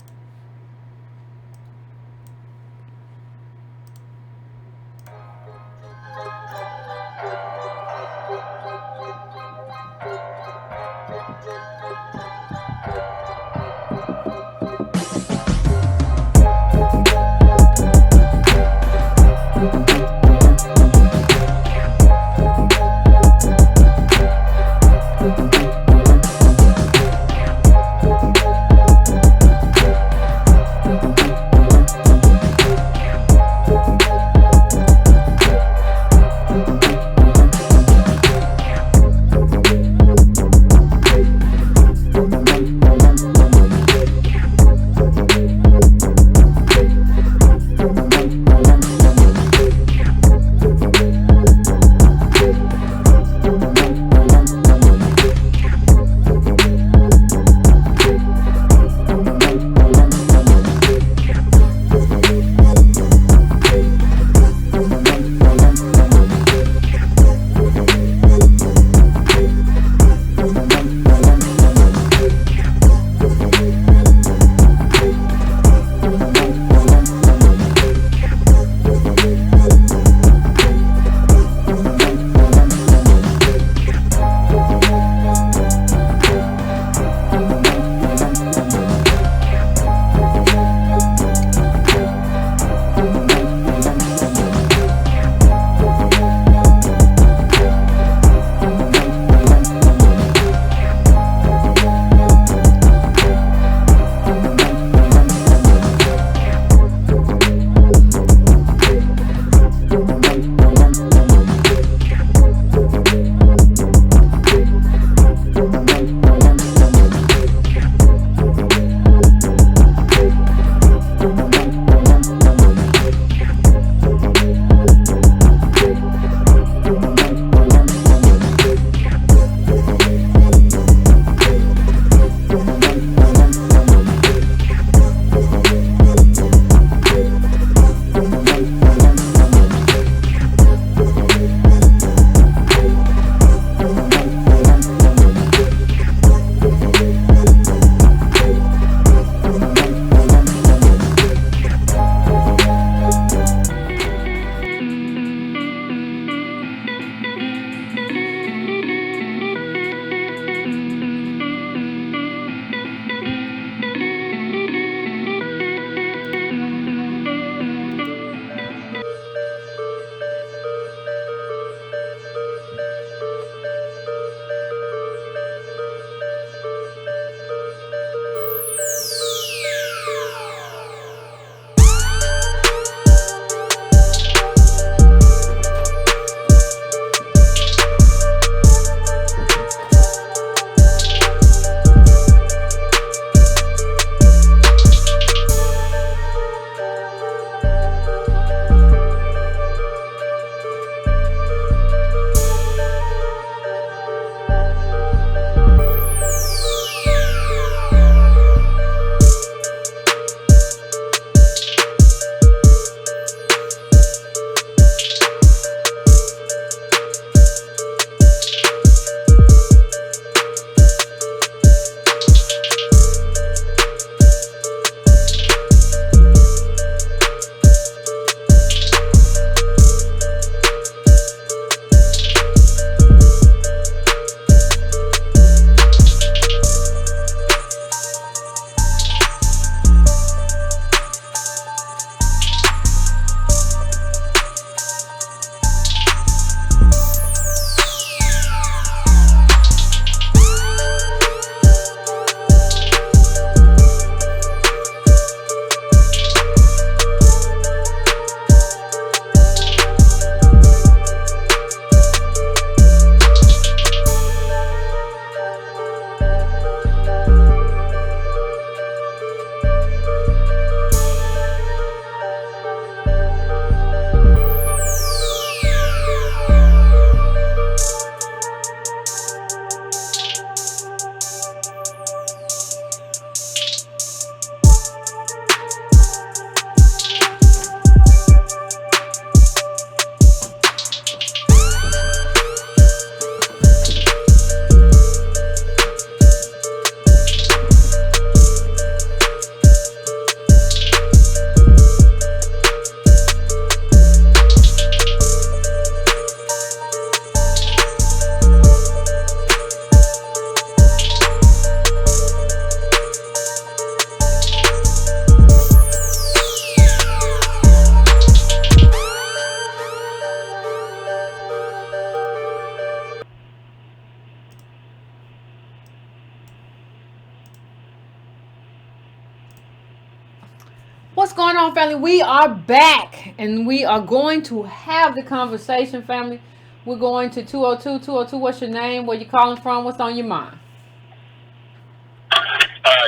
what's going on, family? We are back, and we are going to have the conversation, family. We're going to 202. What's your name? Where you calling from? What's on your mind?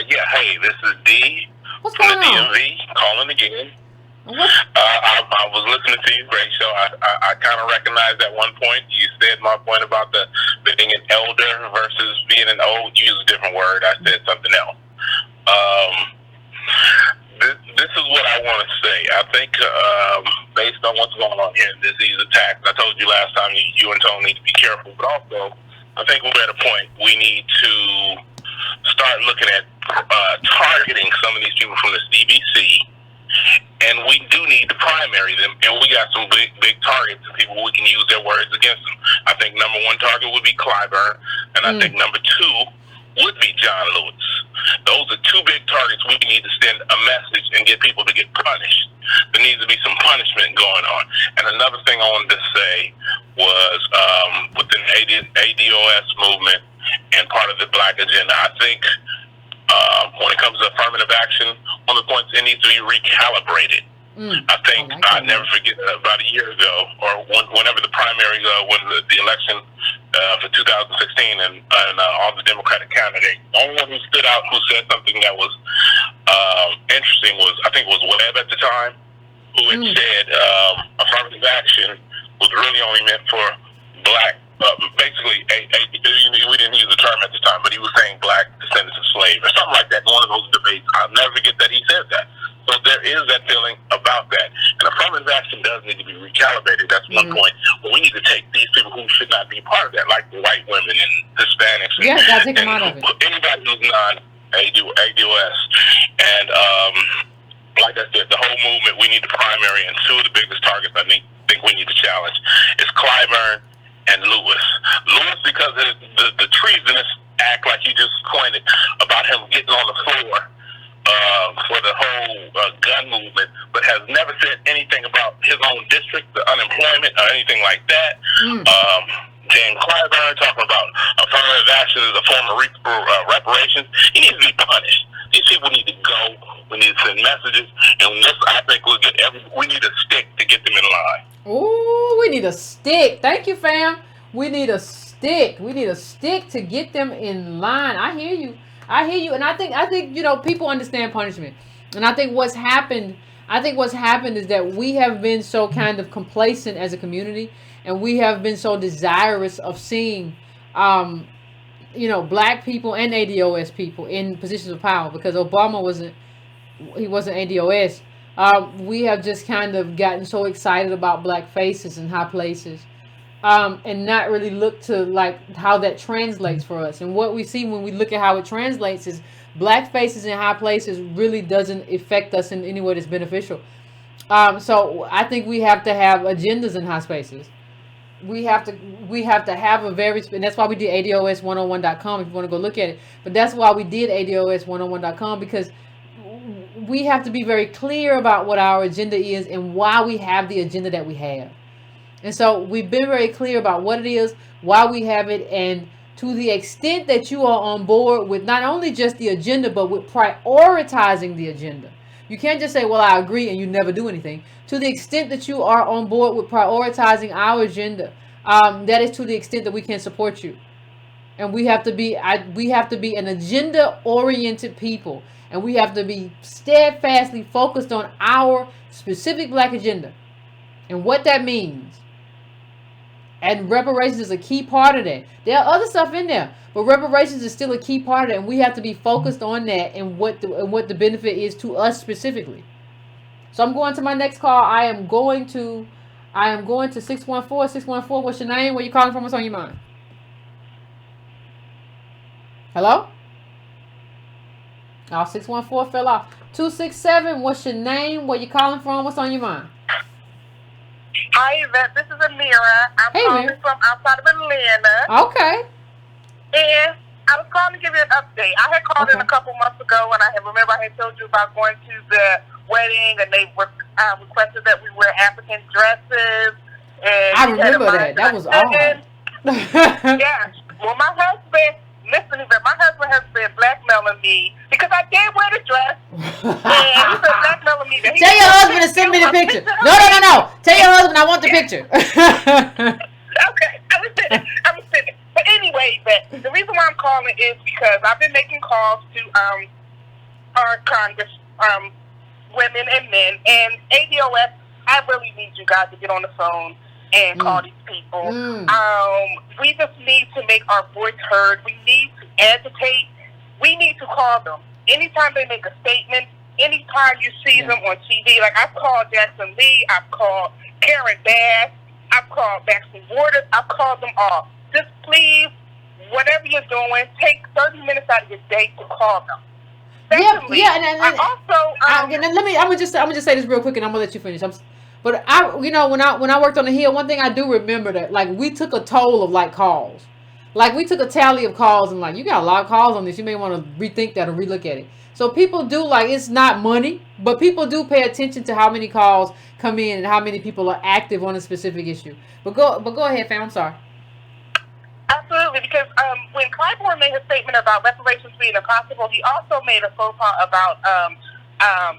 Yeah, hey, this is D. What's from going the on? DMV, calling again. I was listening to you, great show. I kind of recognized at one point you said my point about the being an elder versus being an old. You used a different word. I said something else. This is what I want to say. I think based on what's going on here in disease attacks, I told you last time you and Tony need to be careful, but also I think we're at a point we need to start looking at targeting some of these people from the CBC, and we do need to primary them, and we got some big targets of people we can use their words against them. I think number one target would be Clyburn, and I think number two would be John Lewis. Those are two big targets we need to send a message and get people to get punished. There needs to be some punishment going on. And another thing I wanted to say was within the ADOS movement and part of the Black agenda, I think when it comes to affirmative action, one of the points, it needs to be recalibrated. I think I'll never forget about a year ago, or whenever the primary, when the election for 2016, and all the Democratic candidates, the only one who stood out who said something that was interesting was, I think it was Webb at the time, who had said affirmative action was really only meant for black, basically, we didn't use the term at the time, but he was saying black descendants of slaves, or something like that in one of those debates. I'll never forget that he said that. So there is that feeling about that. And affirmative action does need to be recalibrated. That's one point. But we need to take these people who should not be part of that, like the white women and Hispanics. Yeah, gotta take them out of it. Anybody who's non-ADOS. And like I said, the whole movement, we need the primary, and two of the biggest targets I think we need to challenge is Clyburn and Lewis. Lewis, because of the treasonous act, like you just pointed, about him getting on the floor for the whole gun movement, but has never said anything about his own district, the unemployment, or anything like that. James Clyburn talking about affirmative action as a form of reparations. He needs to be punished. These people need to go. We need to send messages, and this, I think, we'll get we need a stick to get them in line. Ooh, we need a stick. Thank you, fam. We need a stick. We need a stick to get them in line. I hear you. And I think people understand punishment. And I think what's happened is that we have been so kind of complacent as a community, and we have been so desirous of seeing black people and ADOS people in positions of power, because Obama wasn't ADOS. We have just kind of gotten so excited about black faces in high places, and not really look to like how that translates for us. And what we see when we look at how it translates is black faces in high places really doesn't affect us in any way that's beneficial. So I think we have to have agendas in high spaces. We have to have a very, and that's why we did ADOS101.com if you want to go look at it. But that's why we did ADOS101.com, because we have to be very clear about what our agenda is and why we have the agenda that we have. And so we've been very clear about what it is, why we have it, and to the extent that you are on board with not only just the agenda, but with prioritizing the agenda. You can't just say, well, I agree, and you never do anything. To the extent that you are on board with prioritizing our agenda, that is to the extent that we can support you. And we have to be an agenda-oriented people. And we have to be steadfastly focused on our specific black agenda and what that means. And reparations is a key part of that. There are other stuff in there, but reparations is still a key part of it, and we have to be focused on that and what the benefit is to us specifically. So I'm going to my next call. I am going to 614. What's your name? Where you calling from? What's on your mind? Hello? Oh, 614 fell off. 267. What's your name? Where you calling from? What's on your mind? Hi, Yvette. This is Amira. I'm calling from outside of Atlanta. Okay. And I was calling to give you an update. I had called in a couple months ago, and I had told you about going to the wedding, and they requested that we wear African dresses. And I remember that. That was awesome. Yeah. Well, my husband listen, Yvette, my husband has been blackmailing me because I did wear the dress. And he's been blackmailing me. Tell your husband to send me the picture. No. Tell your husband I want the picture. Okay, I'm sitting. But anyway, the reason why I'm calling is because I've been making calls to our Congress, women and men, and ADOS. I really need you guys to get on the phone and call these people. We just need to make our voice heard. We need to agitate. We need to call them. Anytime they make a statement, anytime you see them on TV, like I've called Jackson Lee, I've called Karen Bass, I've called Maxine Waters, I've called them all. Just please, whatever you're doing, take 30 minutes out of your day to call them. Secondly, and also, I'm gonna just say this real quick, and I'm gonna let you finish. But when I worked on the Hill, one thing I do remember that, like, we took a toll of, like, calls. Like, we took a tally of calls and, like, you got a lot of calls on this. You may want to rethink that or relook at it. So people do, like, it's not money, but people do pay attention to how many calls come in and how many people are active on a specific issue. But go ahead, fam. I'm sorry. Absolutely, because when Clyburn made his statement about reparations being impossible, he also made a faux pas about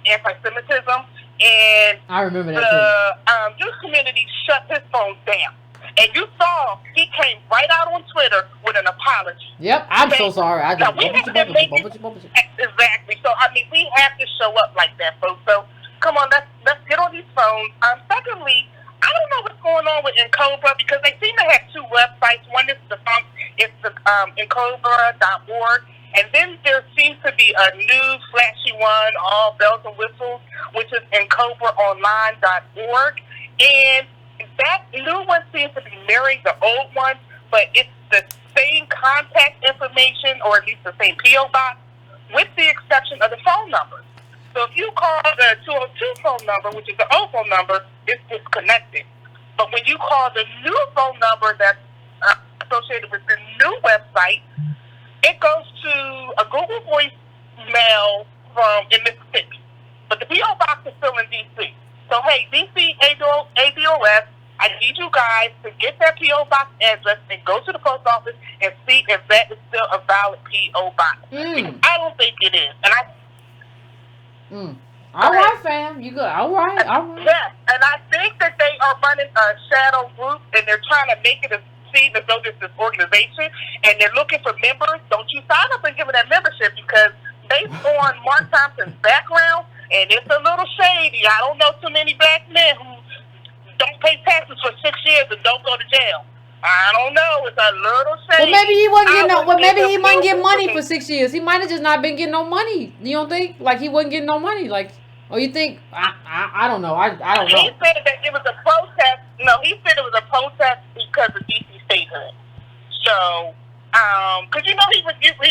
anti-Semitism. And I remember that the youth community shut his phone down. And you saw he came right out on Twitter with an apology. Yep, I'm so sorry. I just Exactly. So I mean, we have to show up like that, folks. So come on, let's get on these phones. Secondly, I don't know what's going on with Encobra because they seem to have two websites. One is the Encobra.org. And then there seems to be a new flashy one, all bells and whistles, which is encobraonline.org. And that new one seems to be mirroring the old one, but it's the same contact information, or at least the same P.O. box, with the exception of the phone number. So if you call the 202 phone number, which is the old phone number, it's disconnected. But when you call the new phone number that's associated with the new website, it goes to a Google Voice mail in Mississippi. But the P.O. box is still in D.C. So, hey, D.C. ADOS, I need you guys to get that P.O. box address and go to the post office and see if that is still a valid P.O. box. I don't think it is. All right, fam. You good. All right. Yes, and I think that they are running a shadow group, and they're trying to make it as though there's this organization, and they're looking for members. Don't you sign up and give them that membership, because based on Mark Thompson's background, and it's a little shady. I don't know too many black men who don't pay taxes for 6 years and don't go to jail. I don't know. It's a little shady. Well, maybe he wasn't getting money for 6 years. He might have just not been getting no money. You don't think? Like, he wasn't getting no money. Like, or you think? I don't know. I don't know. He said that it was a protest. No, he said it was a protest because of D.C. statehood. So, because he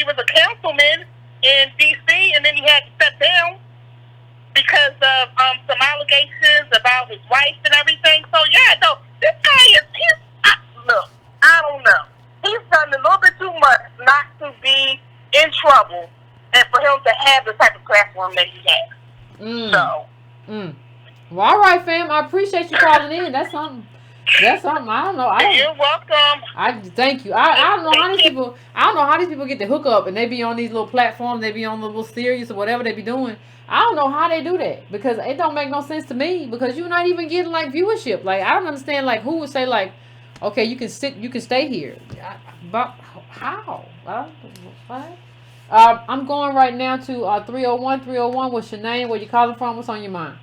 was a councilman in D.C. and then he had to step down because of some allegations about his wife and everything. So yeah, no, this guy look, I don't know. He's done a little bit too much not to be in trouble, and for him to have the type of platform that he has. Well, all right, fam. I appreciate you calling in. That's something. I don't know. You're welcome. Thank you. I don't know how these people. I don't know how these people get the hookup and they be on these little platforms. They be on the little series or whatever they be doing. I don't know how they do that, because it don't make no sense to me, because you're not even getting like viewership. Like, I don't understand, like, who would say, like, okay, you can stay here. But how? What? I'm going right now to 301. What's your name? Where you calling from? What's on your mind?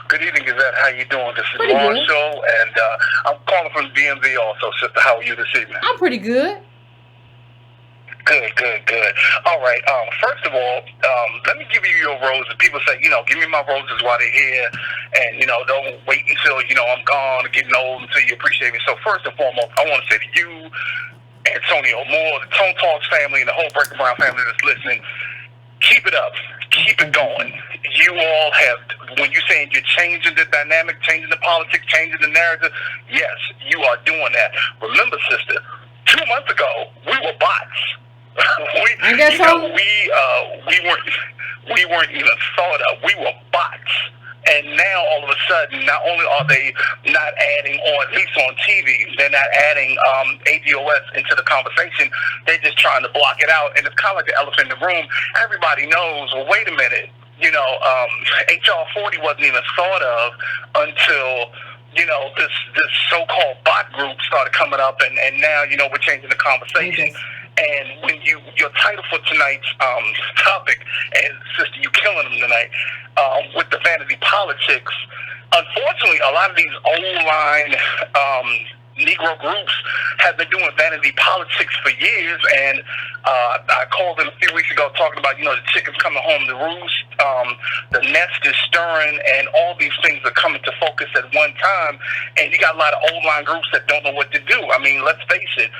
Good evening, Yvette. How you doing? This is Pretty good. Marshall, and I'm calling from DMV also, sister. How are you this evening? I'm pretty good. Good. All right. First of all, let me give you your roses. People say, give me my roses while they're here, and, don't wait until, I'm gone and getting old until you appreciate me. So first and foremost, I want to say to you, Antonio Moore, the Tone Talks family, and the whole Breaker Brown family that's listening, keep it up. Keep it going. You all have, when you're saying you're changing the dynamic, changing the politics, changing the narrative, yes, you are doing that. Remember, sister, 2 months ago, we were bots. I guess so. We weren't even thought of. We were bots. And now all of a sudden, not only are they not adding, or at least on TV, they're not adding ADOS into the conversation. They're just trying to block it out. And it's kind of like the elephant in the room. Everybody knows, well, wait a minute, HR 40 wasn't even thought of until, this so-called bot group started coming up, and now, we're changing the conversation. And when your title for tonight's topic, and sister, you killing them tonight, with the vanity politics, unfortunately, a lot of these old line Negro groups have been doing vanity politics for years, and I called in a few weeks ago talking about, the chickens coming home to roost, the nest is stirring, and all these things are coming to focus at one time, and you got a lot of old line groups that don't know what to do. I mean, let's face it,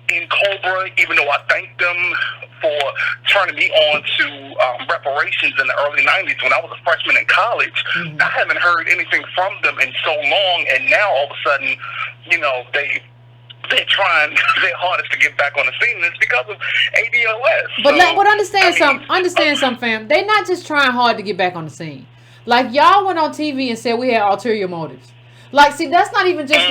in Cobra, even though I thank them for turning me on to reparations in the early 90s when I was a freshman in college, I haven't heard anything from them in so long, and now all of a sudden, they're trying their hardest to get back on the scene, and it's because of ADOS. But understand something, fam. They're not just trying hard to get back on the scene. Like, y'all went on TV and said we had ulterior motives. Like, see, that's not even just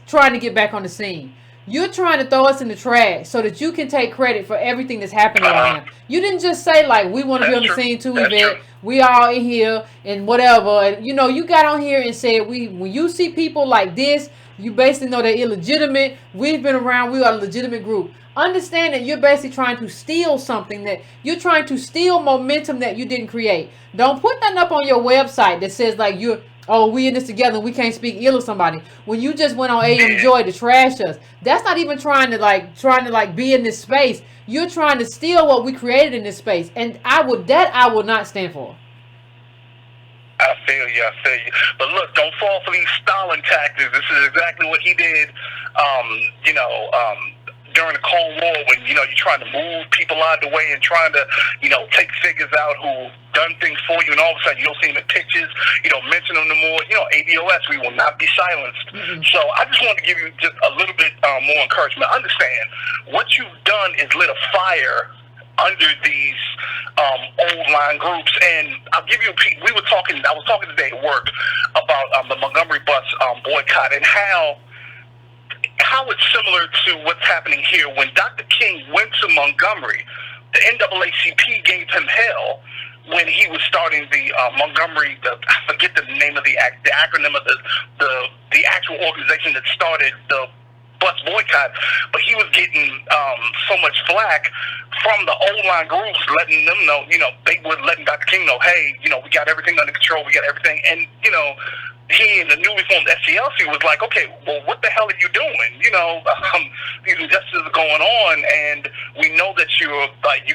trying to get back on the scene. You're trying to throw us in the trash so that you can take credit for everything that's happening right now. You didn't just say, like, we want to be on the scene too, Yvette. We all in here and whatever. And, you got on here and said, when you see people like this, you basically know they're illegitimate. We've been around. We are a legitimate group. Understand that you're basically trying to steal something, that you're trying to steal momentum that you didn't create. Don't put nothing up on your website that says, like, we in this together and we can't speak ill of somebody. When you just went on AM Joy to trash us, that's not even trying to be in this space. You're trying to steal what we created in this space, and I will not stand for. I feel you. But look, don't fall for these Stalin tactics. This is exactly what he did, during the Cold War, when, you're trying to move people out of the way and trying to, take figures out who done things for you, and all of a sudden you don't see them in pictures, you don't mention them no more. ADOS, we will not be silenced. So I just want to give you just a little bit more encouragement. Understand, what you've done is lit a fire under these old line groups, and I'll give you I was talking today at work about the Montgomery bus boycott, and how it's similar to what's happening here. When Dr. King went to Montgomery, the NAACP gave him hell when he was starting the Montgomery, I forget the name of the acronym of the actual organization that started the bus boycott, but he was getting so much flack from the old line groups, letting them know, they were letting Dr. King know, hey, we got everything under control, we got everything, and he and the newly formed SCLC was like, okay, well, what the hell are you doing? These injustices are going on, and we know that you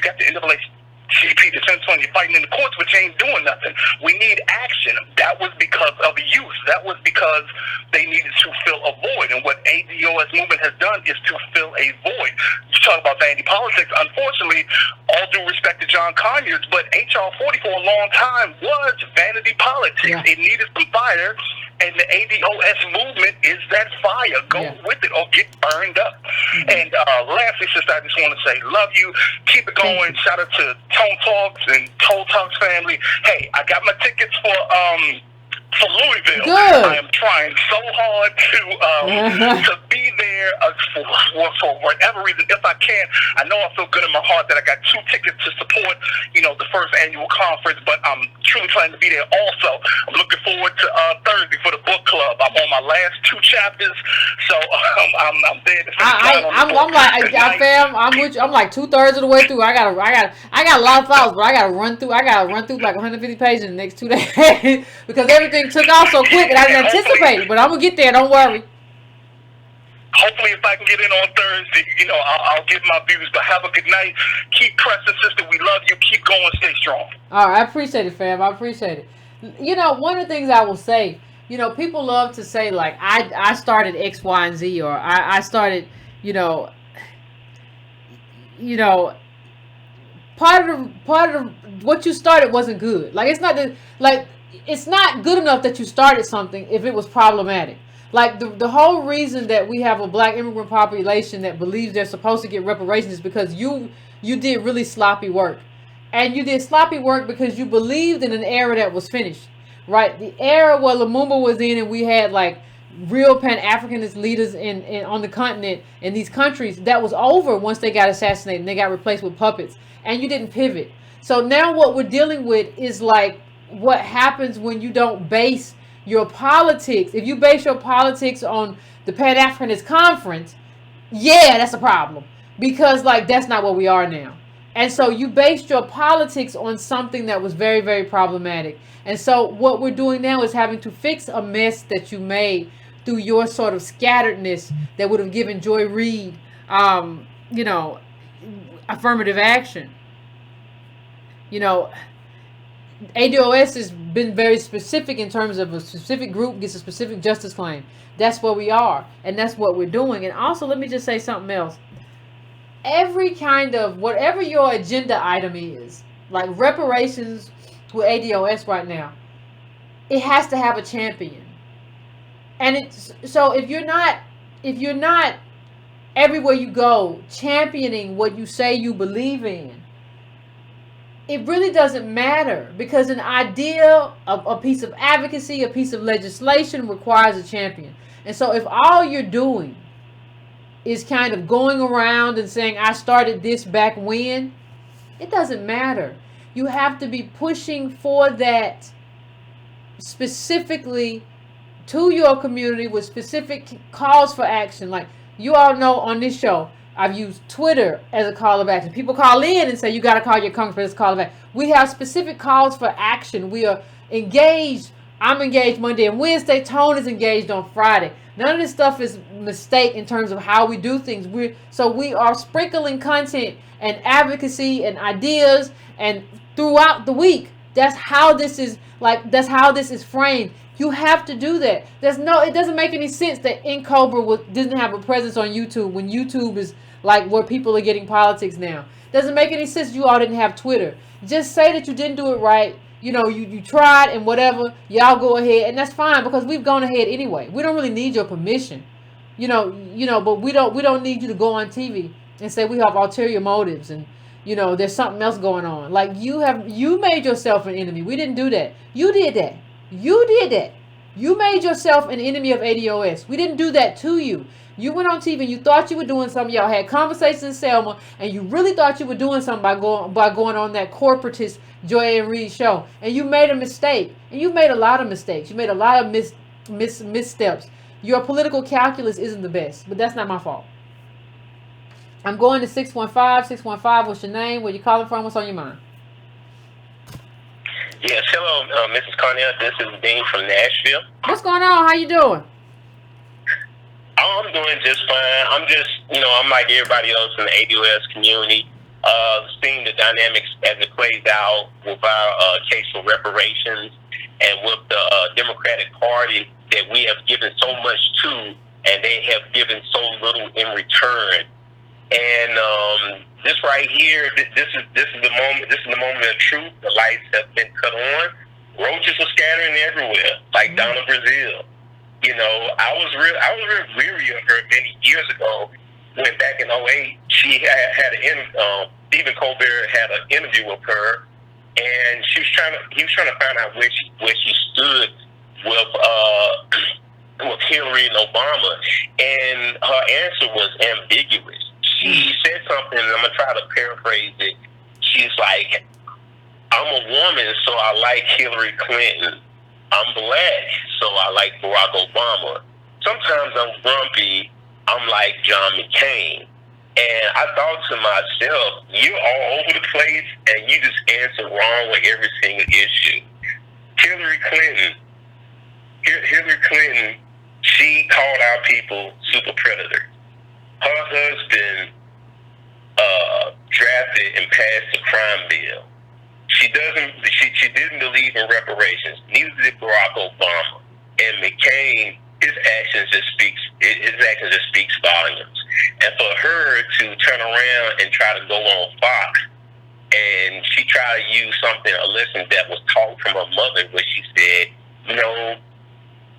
got the NAACP defense fund, you're fighting in the courts, but you ain't doing nothing. We need action. That was because of youth. That was because they needed to fill a void, and what ADOS movement has done is to fill a void. You talk about vanity politics. Unfortunately, all due respect to John Conyers, but HR 40 for a long time was vanity politics. Yeah. It needed some fire, and the ADOS movement is that fire. Go with it or get burned up. And lastly, sister, I just want to say, love you. Keep it going. Shout out to Tone Talks and Toe Talks family. Hey, I got my tickets for Louisville. Good. I am trying so hard to be there for whatever reason, if I can. I know I feel good in my heart that I got 2 tickets to support, the first annual conference, but I'm truly planning to be there also. I'm looking forward to Thursday for the book club. I'm on my last 2 chapters, so I'm there to I'm with you. I'm like 2/3 of the way through. I got a lot of files, but I gotta run through like 150 pages in the next 2 days because everything took off so quick and I didn't anticipate it, but I'm gonna get there, don't worry. Hopefully if I can get in on Thursday, I'll give my views, but have a good night. Keep pressing, sister. We love you. Keep going. Stay strong. All right, I appreciate it, fam. I appreciate it. One of the things I will say, people love to say, like, I started X, Y, and Z, or I started, part of what you started wasn't good. Like, it's not good enough that you started something if it was problematic. Like, the whole reason that we have a black immigrant population that believes they're supposed to get reparations is because you did really sloppy work. And you did sloppy work because you believed in an era that was finished. right? The era where Lumumba was in, and we had like real Pan-Africanist leaders in on the continent in these countries, that was over once they got assassinated and they got replaced with puppets, and you didn't pivot. So now what we're dealing with is like what happens when you don't base your politics. If you base your politics on the Pan-Africanist Conference, yeah, that's a problem, because like that's not what we are now. And so you based your politics on something that was very, very problematic. And so what we're doing now is having to fix a mess that you made through your sort of scatteredness that would have given Joy Reid, you know, affirmative action. You know, ADOS has been very specific in terms of a specific group gets a specific justice claim. That's where we are, and that's what we're doing. And also, let me just say something else. Every kind of, whatever your agenda item is, like reparations with ADOS right now, it has to have a champion. And it's, so if you're not everywhere you go championing what you say you believe in, it really doesn't matter, because an idea, a piece of advocacy, a piece of legislation requires a champion. And so if all you're doing is kind of going around and saying, I started this back when, it doesn't matter. You have to be pushing for that specifically to your community with specific calls for action. Like you all know on this show, I've used Twitter as a call of action. People call in and say, you got to call your congressman as a call of action. We have specific calls for action. We are engaged. I'm engaged Monday and Wednesday. Tone is engaged on Friday. None of this stuff is mistake in terms of how we do things. We are sprinkling content and advocacy and ideas, and throughout the week, that's how this is framed. You have to do that. It doesn't make any sense that Cobra didn't have a presence on YouTube when YouTube is like where people are getting politics now. Doesn't make any sense you all didn't have Twitter. Just say that you didn't do it right. You know, you tried and whatever. Y'all go ahead, and that's fine, because we've gone ahead anyway. We don't really need your permission. You know, but we don't need you to go on TV and say we have ulterior motives and there's something else going on. Like you made yourself an enemy. We didn't do that. You did that. You made yourself an enemy of ADOS. We didn't do that to you. You went on TV and you thought you were doing something. Y'all had conversations in Selma, and you really thought you were doing something by going on that corporatist Joy and Reid show. And you made a mistake. And you made a lot of mistakes. You made a lot of missteps. Your political calculus isn't the best, but that's not my fault. I'm going to 615. 615, what's your name? Where you calling from? What's on your mind? Yes, hello, Mrs. Cornell. This is Dean from Nashville. What's going on? How you doing? Oh, I'm doing just fine. I'm just, I'm like everybody else in the ADOS community, seeing the dynamics as it plays out with our case for reparations and with the Democratic Party that we have given so much to, and they have given so little in return. And this right here, this is the moment. This is the moment of truth. The lights have been cut on. Roaches are scattering everywhere, like Donna, Brazile. I was real weary of her many years ago. When back in '08, she had Stephen Colbert had an interview with her, and he was trying to find out where she stood with Hillary and Obama, and her answer was ambiguous. She said something, and I'm going to try to paraphrase it. She's like, I'm a woman, so I like Hillary Clinton. I'm black, so I like Barack Obama. Sometimes I'm grumpy, I'm like John McCain. And I thought to myself, you're all over the place, and you just answer wrong with every single issue. Hillary Clinton, she called our people super predators. Her husband drafted and passed the crime bill. She didn't believe in reparations. Neither did Barack Obama. And McCain, his actions just speaks volumes. And for her to turn around and try to go on Fox, and she tried to use a lesson that was taught from her mother, where she said,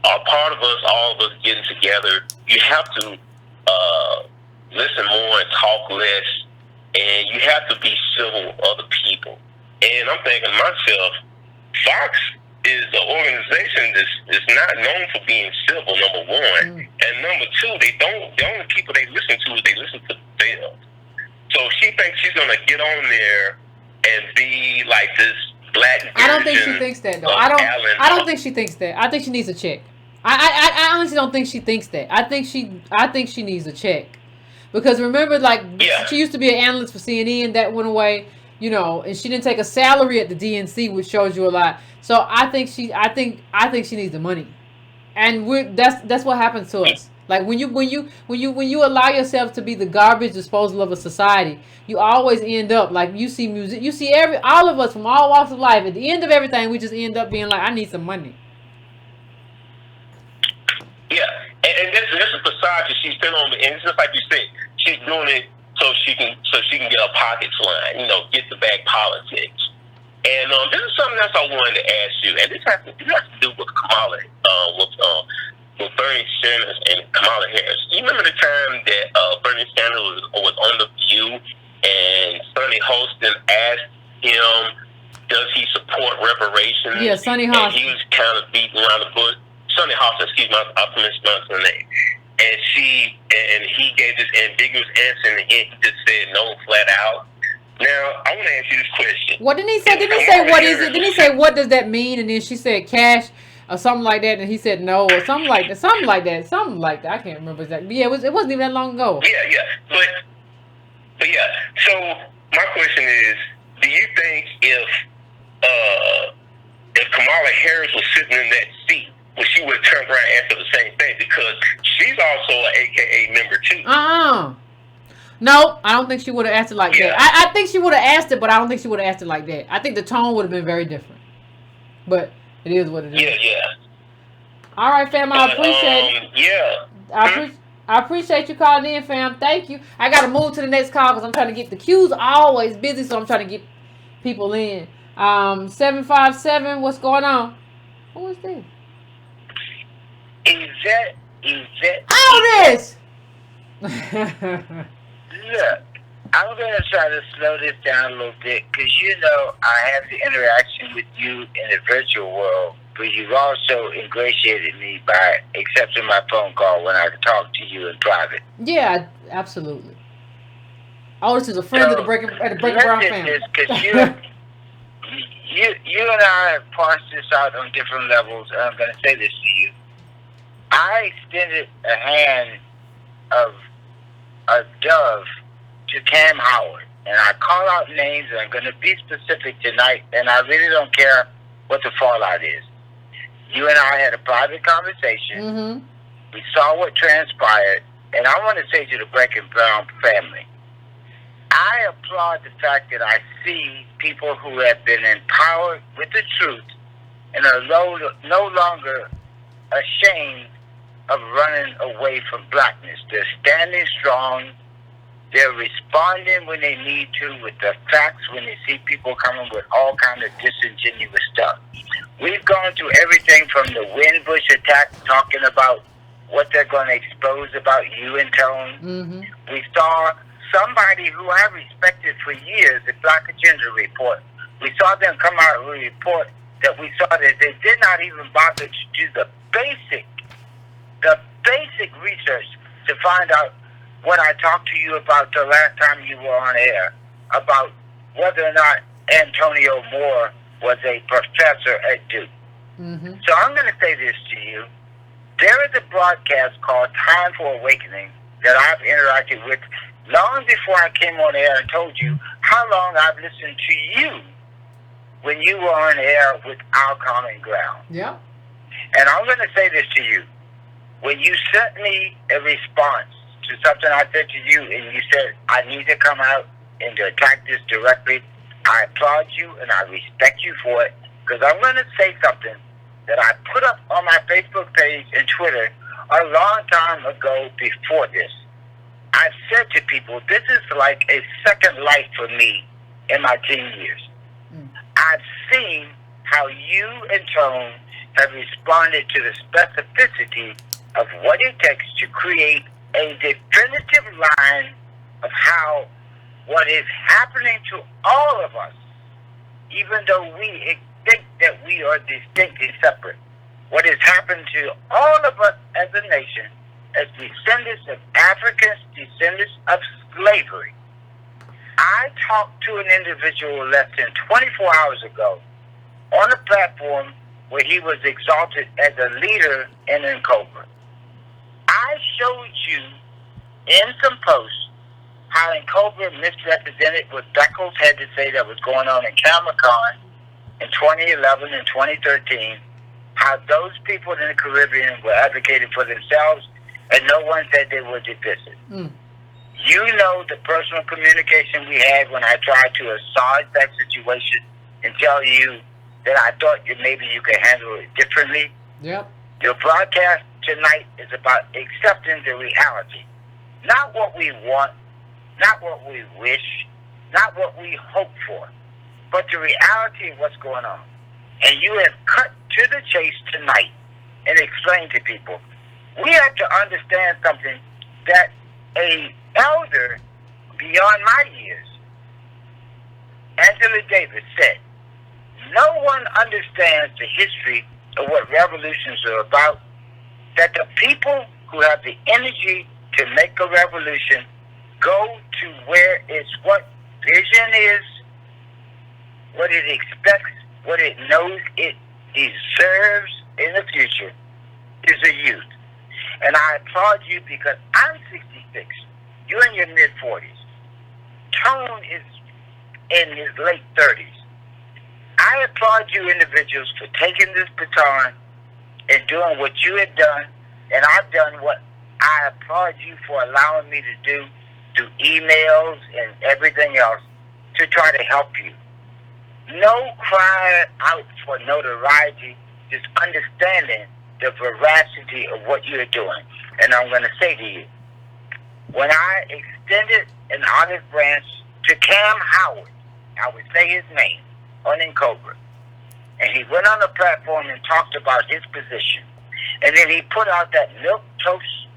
a part of us, all of us getting together, you have to listen more and talk less, and you have to be civil with other people. And I'm thinking to myself, Fox is an organization is not known for being civil, number one. And number two, the only people they listen to themselves. So she thinks she's gonna get on there and be like this black version. I don't think she thinks that though. I don't think she thinks that. I think she needs a check. I honestly don't think she thinks that. I think she needs a check. Because remember, like, she used to be an analyst for CNN, that went away, you know, and she didn't take a salary at the DNC, which shows you a lot. So I think she needs the money, and that's what happens to us. Like when you allow yourself to be the garbage disposal of a society, you always end up like you see music, you see all of us from all walks of life. At the end of everything, we just end up being like, I need some money. Yeah, and this is a facade that she's still on, and it's just like you said, she's doing it so she can get her pockets lined, you know, get the back politics. And this is something else I wanted to ask you, and this has to do with Kamala, with Bernie Sanders and Kamala Harris. You remember the time that Bernie Sanders was on The View, and Sonny Holston asked him, does he support reparations? Yeah, Sonny Holston. And he was kind of beating around the bush. Sonny Holston, excuse me, I'm mispronouncing the name. And he gave this ambiguous answer, and he just said no flat out. Now, I want to ask you this question. What didn't he say? Didn't he say what is it? Didn't he say what does that mean? And then she said cash or something like that, and he said no or something like that. I can't remember exactly. But yeah, it wasn't even that long ago. Yeah, but yeah. So my question is, do you think if Kamala Harris was sitting in that seat, well, she would have turned around and answered the same thing, because she's also an AKA member too. No, I don't think she would have asked it like that. I think she would have asked it, but I don't think she would have asked it like that. I think the tone would have been very different. But it is what it is. Yeah. All right, fam. I appreciate it. I appreciate you calling in, fam. Thank you. I got to move to the next call because I'm trying to get the queues always busy, so I'm trying to get people in. 757, what's going on? Who is this? Yvette. Oh, this! Look, I'm going to try to slow this down a little bit, because you know I have the interaction with you in the virtual world, but you've also ingratiated me by accepting my phone call when I talk to you in private. Yeah, absolutely. Oh, this is a friend of the Breaking Brown family. Because you and I have parsed this out on different levels, and I'm going to say this to you. I extended a hand of a dove to Cam Howard, and I call out names, and I'm going to be specific tonight, and I really don't care what the fallout is. You and I had a private conversation. Mm-hmm. We saw what transpired, and I want to say to the Breaking Brown family, I applaud the fact that I see people who have been empowered with the truth and are no longer ashamed of running away from blackness. They're standing strong. They're responding when they need to with the facts when they see people coming with all kind of disingenuous stuff. We've gone through everything from the Windbush attack, talking about what they're going to expose about you and Tone. Mm-hmm. We saw somebody who I respected for years, the Black Agenda Report. We saw them come out with a report that we saw that they did not even bother to do the basic research to find out what I talked to you about the last time you were on air, about whether or not Antonio Moore was a professor at Duke. Mm-hmm. So I'm going to say this to you. There is a broadcast called Time for Awakening that I've interacted with long before I came on air and told you how long I've listened to you when you were on air with Our Common Ground. Yeah. And I'm going to say this to you. When you sent me a response to something I said to you, and you said, I need to come out and to attack this directly, I applaud you and I respect you for it, because I'm going to say something that I put up on my Facebook page and Twitter a long time ago before this. I've said to people, this is like a second life for me in my teen years. I've seen how you and Tone have responded to the specificity of what it takes to create a definitive line of how what is happening to all of us, even though we think that we are distinct and separate. What has happened to all of us as a nation, as descendants of Africans, descendants of slavery. I talked to an individual less than 24 hours ago on a platform where he was exalted as a leader in Cobra. I showed you in some posts how Cobra misrepresented what Beckles had to say that was going on in Cameron in 2011 and 2013, how those people in the Caribbean were advocating for themselves and no one said they were divisive. You know the personal communication we had when I tried to massage that situation and tell you that I thought maybe you could handle it differently. Yep. Your broadcast tonight is about accepting the reality. Not what we want, not what we wish, not what we hope for, but the reality of what's going on. And you have cut to the chase tonight and explained to people. We have to understand something that a elder beyond my years, Angela Davis, said, no one understands the history of what revolutions are about, that the people who have the energy to make a revolution go to where it's what vision is, what it expects, what it knows it deserves in the future, is a youth. And I applaud you because I'm 66. You're in your mid-40s. Tone is in his late 30s. I applaud you individuals for taking this baton and doing what you have done, and I've done what I applaud you for allowing me to do through emails and everything else to try to help you. No cry out for notoriety, just understanding the veracity of what you're doing. And I'm going to say to you, when I extended an olive branch to Cam Howard, I would say his name, on Cobra, and he went on the platform and talked about his position, and then he put out that milquetoast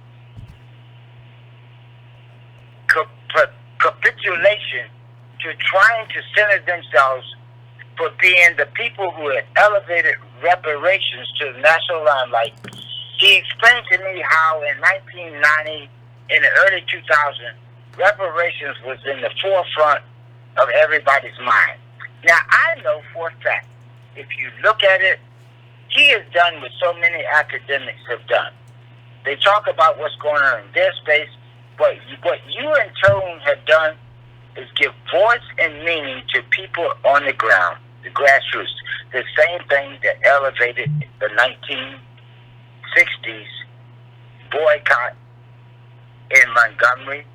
capitulation to trying to center themselves for being the people who had elevated reparations to the national limelight. He explained to me how in 1990, in the early 2000s, reparations was in the forefront of everybody's mind. Now, I know for a fact, if you look at it, he has done what so many academics have done. They talk about what's going on in their space, but what you and Tone have done is give voice and meaning to people on the ground, the grassroots. The same thing that elevated the 1960s boycott in Montgomery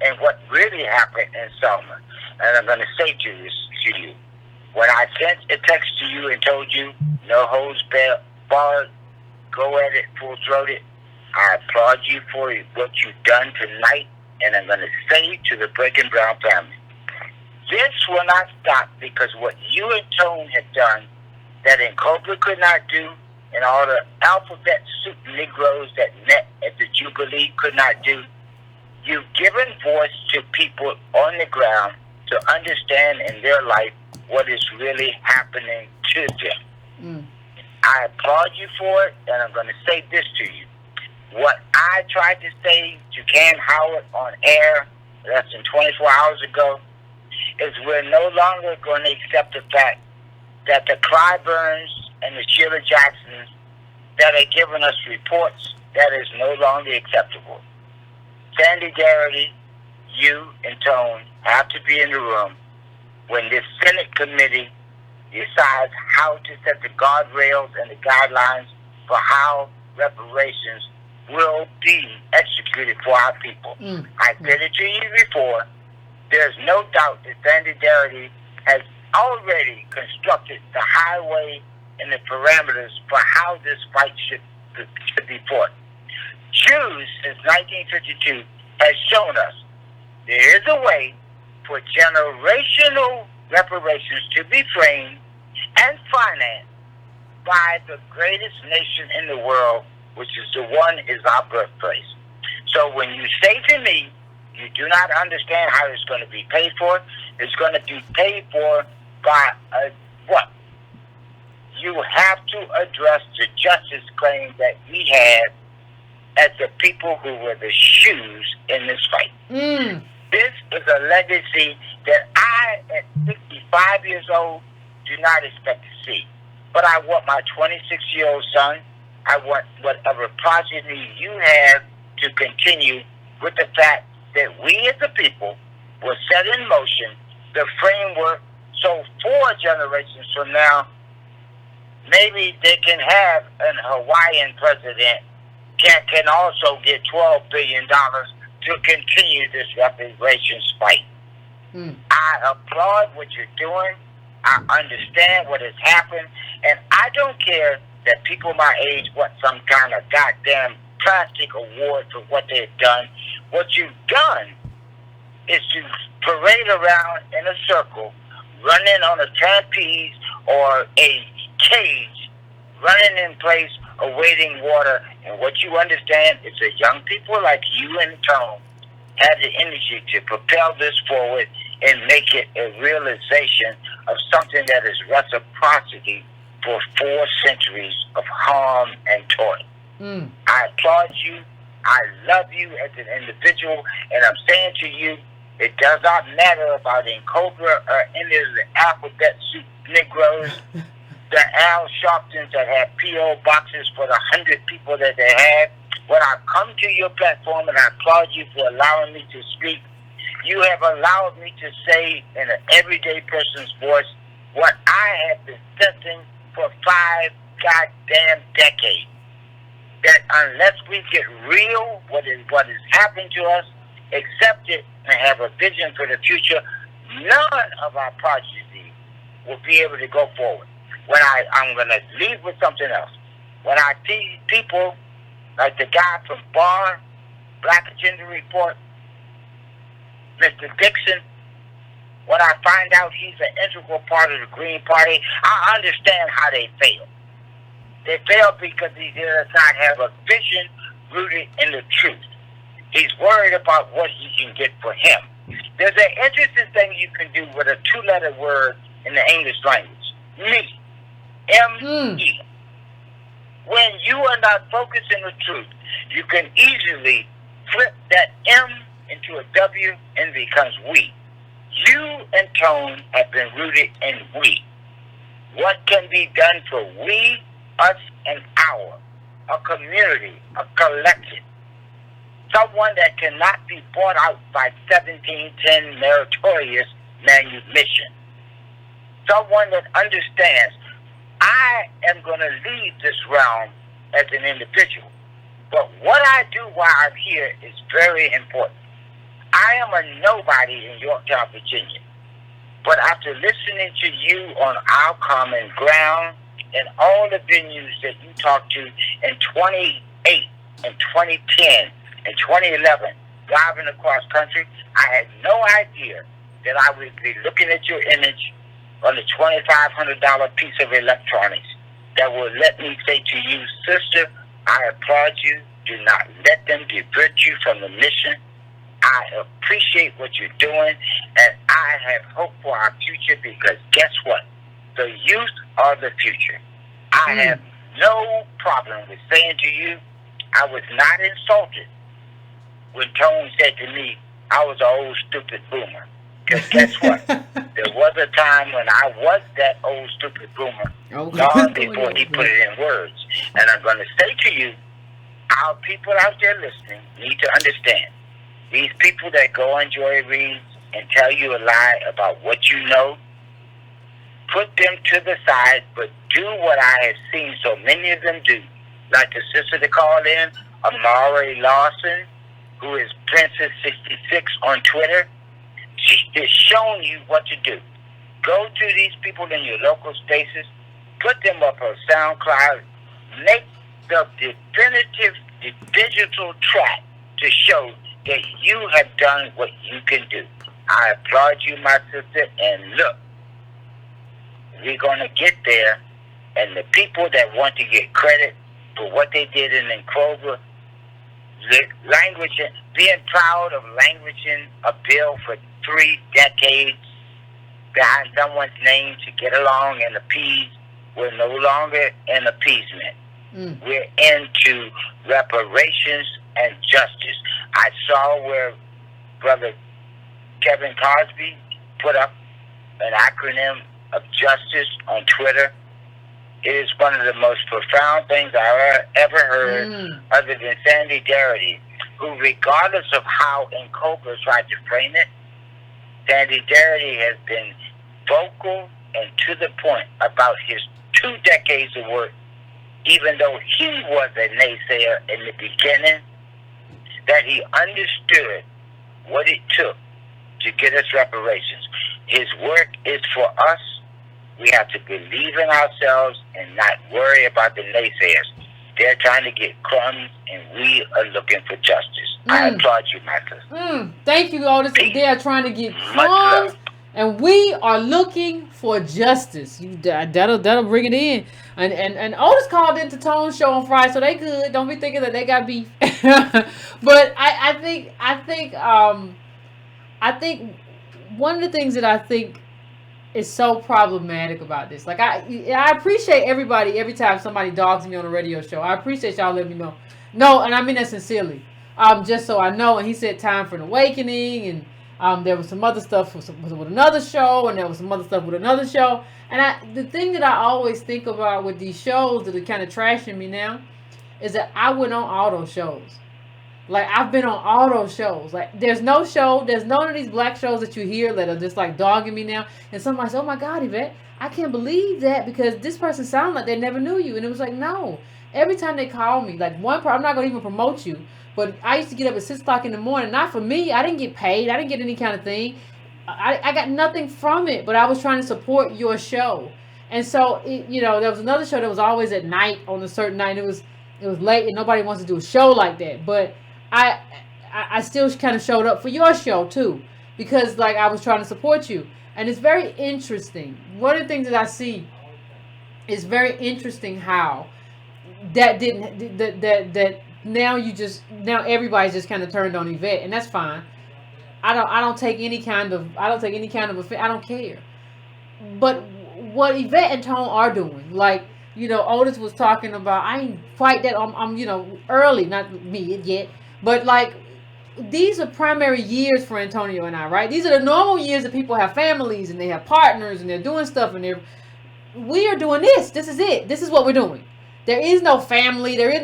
and what really happened in Selma. And I'm going to say to you, when I sent a text to you and told you, no holds barred, go at it full-throated, I applaud you for what you've done tonight, and I'm going to say to the Breaking Brown family, this will not stop, because what you and Tone have done that Cobra could not do, and all the alphabet soup Negroes that met at the Jubilee could not do, you've given voice to people on the ground to understand in their life what is really happening to them. I applaud you for it, and I'm going to say this to you. What I tried to say to Cam Howard on air less than 24 hours ago is we're no longer going to accept the fact that the Clyburns and the Sheila Jacksons that are giving us reports, that is no longer acceptable. Sandy Garrity, you and Tone have to be in the room when this Senate committee decides how to set the guardrails and the guidelines for how reparations will be executed for our people. I said it to you before. There's no doubt that Sandy Garrity has already constructed the highway and the parameters for how this fight should be fought. Jews, since 1952, has shown us there is a way for generational reparations to be framed and financed by the greatest nation in the world, which is the one is our birthplace. So when you say to me, you do not understand how it's going to be paid for, it's going to be paid for by what? you have to address the justice claim that we have as the people who were the shoes in this fight. This is a legacy that I, at 65 years old, do not expect to see. But I want my 26-year-old son, I want whatever progeny you have to continue with the fact that we as a people will set in motion the framework so 4 generations from now, maybe they can have an Hawaiian president can also get $12 billion to continue this reparations fight. I applaud what you're doing. I understand what has happened. And I don't care that people my age want some kind of goddamn plastic award for what they've done. What you've done is to parade around in a circle, running on a trapeze or a cage, running in place, awaiting water. And what you understand is that young people like you and Tone have the energy to propel this forward and make it a realization of something that is reciprocity for 4 centuries of harm and toil. I applaud you. I love you as an individual. And I'm saying to you, it does not matter about in Cobra or any of the alphabet soup Negroes, the Al Sharptons that have P.O. boxes for the 100 people that they have. When I come to your platform, and I applaud you for allowing me to speak, you have allowed me to say in an everyday person's voice what I have been sensing for 5 goddamn decades. That unless we get real what is happening to us, accept it, and have a vision for the future, none of our progeny will be able to go forward. When I'm going to leave with something else. When I see people like the guy from Barr, Black Agenda Report, Mr. Dixon, when I find out he's an integral part of the Green Party, I understand how they fail. They fail because he does not have a vision rooted in the truth. He's worried about what he can get for him. There's an interesting thing you can do with a 2-letter word in the English language. Me. M-E. When you are not focused on the truth, you can easily flip that M into a W and it becomes we. You and Tone have been rooted in we. What can be done for we, us, and our? A community, a collective. Someone that cannot be bought out by 1710 meritorious manumission. Someone that understands, I am going to leave this realm as an individual. But what I do while I'm here is very important. I am a nobody in Yorktown, Virginia. But after listening to you on Our Common Ground and all the venues that you talked to in 2008 and 2010 and 2011, driving across country, I had no idea that I would be looking at your image on the $2,500 piece of electronics that will let me say to you, sister, I applaud you. Do not let them divert you from the mission. I appreciate what you're doing, and I have hope for our future because guess what? The youth are the future. I have no problem with saying to you, I was not insulted when Tone said to me, I was an old stupid boomer. Because guess what? There was a time when I was that old stupid boomer long before he put it in words. And I'm going to say to you, our people out there listening need to understand. These people that go on Joy Reads and tell you a lie about what you know, put them to the side, but do what I have seen so many of them do. Like the sister that called in, Amari Lawson, who is Princess66 on Twitter. She has shown you what to do. Go to these people in your local spaces, put them up on SoundCloud, make the definitive digital track to show that you have done what you can do. I applaud you, my sister, and look, we're going to get there, and the people that want to get credit for what they did in Kroger, languaging, being proud of languaging a bill for 3 decades behind someone's name to get along and appease we're no longer in appeasement. We're into reparations and justice. I saw where Brother Kevin Cosby put up an acronym of justice on Twitter. It is one of the most profound things I've ever heard, other than Sandy Darity, who, regardless of how Cobra tried to frame it, Sandy Darity has been vocal and to the point about his 2 decades of work, even though he was a naysayer in the beginning, that he understood what it took to get us reparations. His work is for us. We have to believe in ourselves and not worry about the naysayers. They're trying to get crumbs, and we are looking for justice. I applaud you, my sister. Thank you, Otis. They are trying to get crumbs, and we are looking for justice. That'll bring it in. And Otis called into Tone's show on Friday, so they good. Don't be thinking that they got beef. But I think one of the things that I think is so problematic about this, like I appreciate everybody every time somebody dogs me on a radio show. I appreciate y'all letting me know. No, and I mean that sincerely. Just so I know. And he said Time for an Awakening, and there was some other stuff with another show, and there was some other stuff with another show. And the thing that I always think about with these shows that are kind of trashing me now is that I went on all those shows. Like, I've been on all those shows. Like, there's none of these black shows that you hear that are just like dogging me now. And somebody says, oh my God, Yvette, I can't believe that because this person sounded like they never knew you. And it was like, no. Every time they call me, like I'm not going to even promote you, but I used to get up at 6 o'clock in the morning. Not for me. I didn't get paid. I didn't get any kind of thing. I got nothing from it, but I was trying to support your show. And so, there was another show that was always at night on a certain night. It was late and nobody wants to do a show like that. But I still kind of showed up for your show too, because like I was trying to support you. And it's very interesting. One of the things that I see is very interesting how that now everybody's just kind of turned on Yvette, and that's fine. I don't take any kind of offense. I don't care. But what Yvette and Tone are doing, like, Otis was talking about, I ain't quite that I'm early, not me yet, but like these are primary years for Antonio and I, right? These are the normal years that people have families and they have partners and they're doing stuff, and we are doing this. This is it. This is what we're doing. There is no family. There is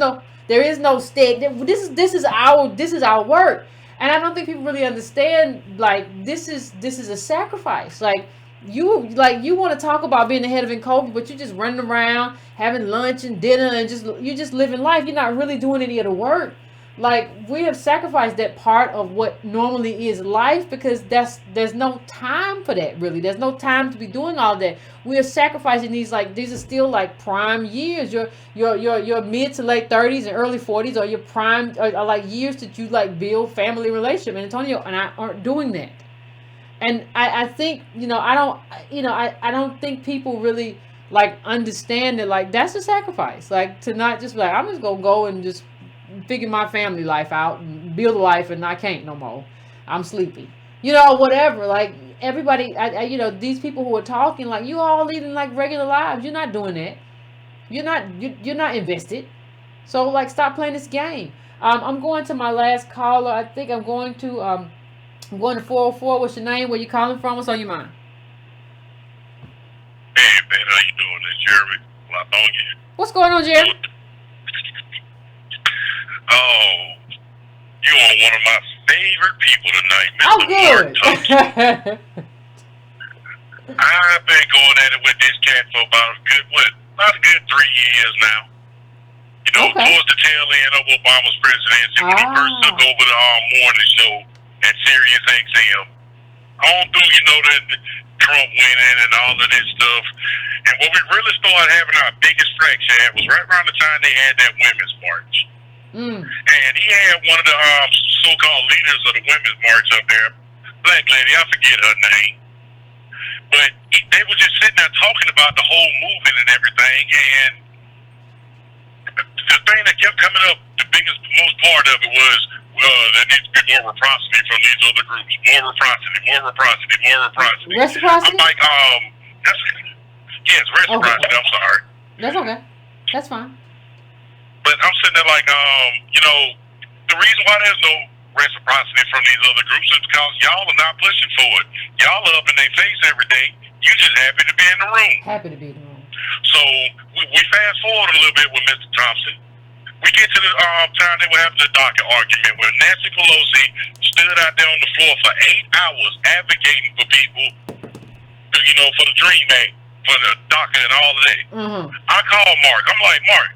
no state. This is our work. And I don't think people really understand, like, this is a sacrifice. Like you want to talk about being the head of Kobe, but you're just running around having lunch and dinner and you're just living life. You're not really doing any of the work. Like, we have sacrificed that part of what normally is life because there's no time for that, really. There's no time to be doing all that. We are sacrificing these are still like prime years. Your mid to late 30s and early 40s are your prime are like years that you like build family relationship. And Antonio and I aren't doing that. And I think, I don't think people really like understand that, like, that's a sacrifice. Like, to not just be like, I'm just gonna go and just figure my family life out and build a life, and I can't no more. I'm sleepy. Whatever. Like, everybody, these people who are talking, like, you all leading like regular lives. You're not doing that. You're not invested. So, like, stop playing this game. I'm going to my last caller. I think I'm going to 404. What's your name? Where you calling from? What's on your mind? Hey, man, how you doing? It's Jeremy. Latonia. What's going on, Jeremy? Oh, you are one of my favorite people tonight, Mr. Oh, good. I've been going at it with this cat for about a good 3 years now. Towards the tail end of Obama's presidency, when he first took over the morning show at Sirius XM. On through, the Trump winning and all of this stuff. And when we really started having our biggest fracture at was right around the time they had that Women's March. And he had one of the so-called leaders of the Women's March up there, black lady, I forget her name. But they were just sitting there talking about the whole movement and everything. And the thing that kept coming up, most part of it was, there needs to be more reciprocity from these other groups. More reciprocity. Reciprocity? I'm like, Yes, reciprocity. I'm sorry. That's okay. That's fine. But I'm sitting there like, the reason why there's no reciprocity from these other groups is because y'all are not pushing for it. Y'all are up in their face every day. You just happy to be in the room. Happy to be in the room. So we fast forward a little bit with Mr. Thompson. We get to the time they were having the docket argument where Nancy Pelosi stood out there on the floor for 8 hours advocating for people, for the DREAM Act, for the DACA and all of that. Mm-hmm. I called Mark. I'm like, Mark,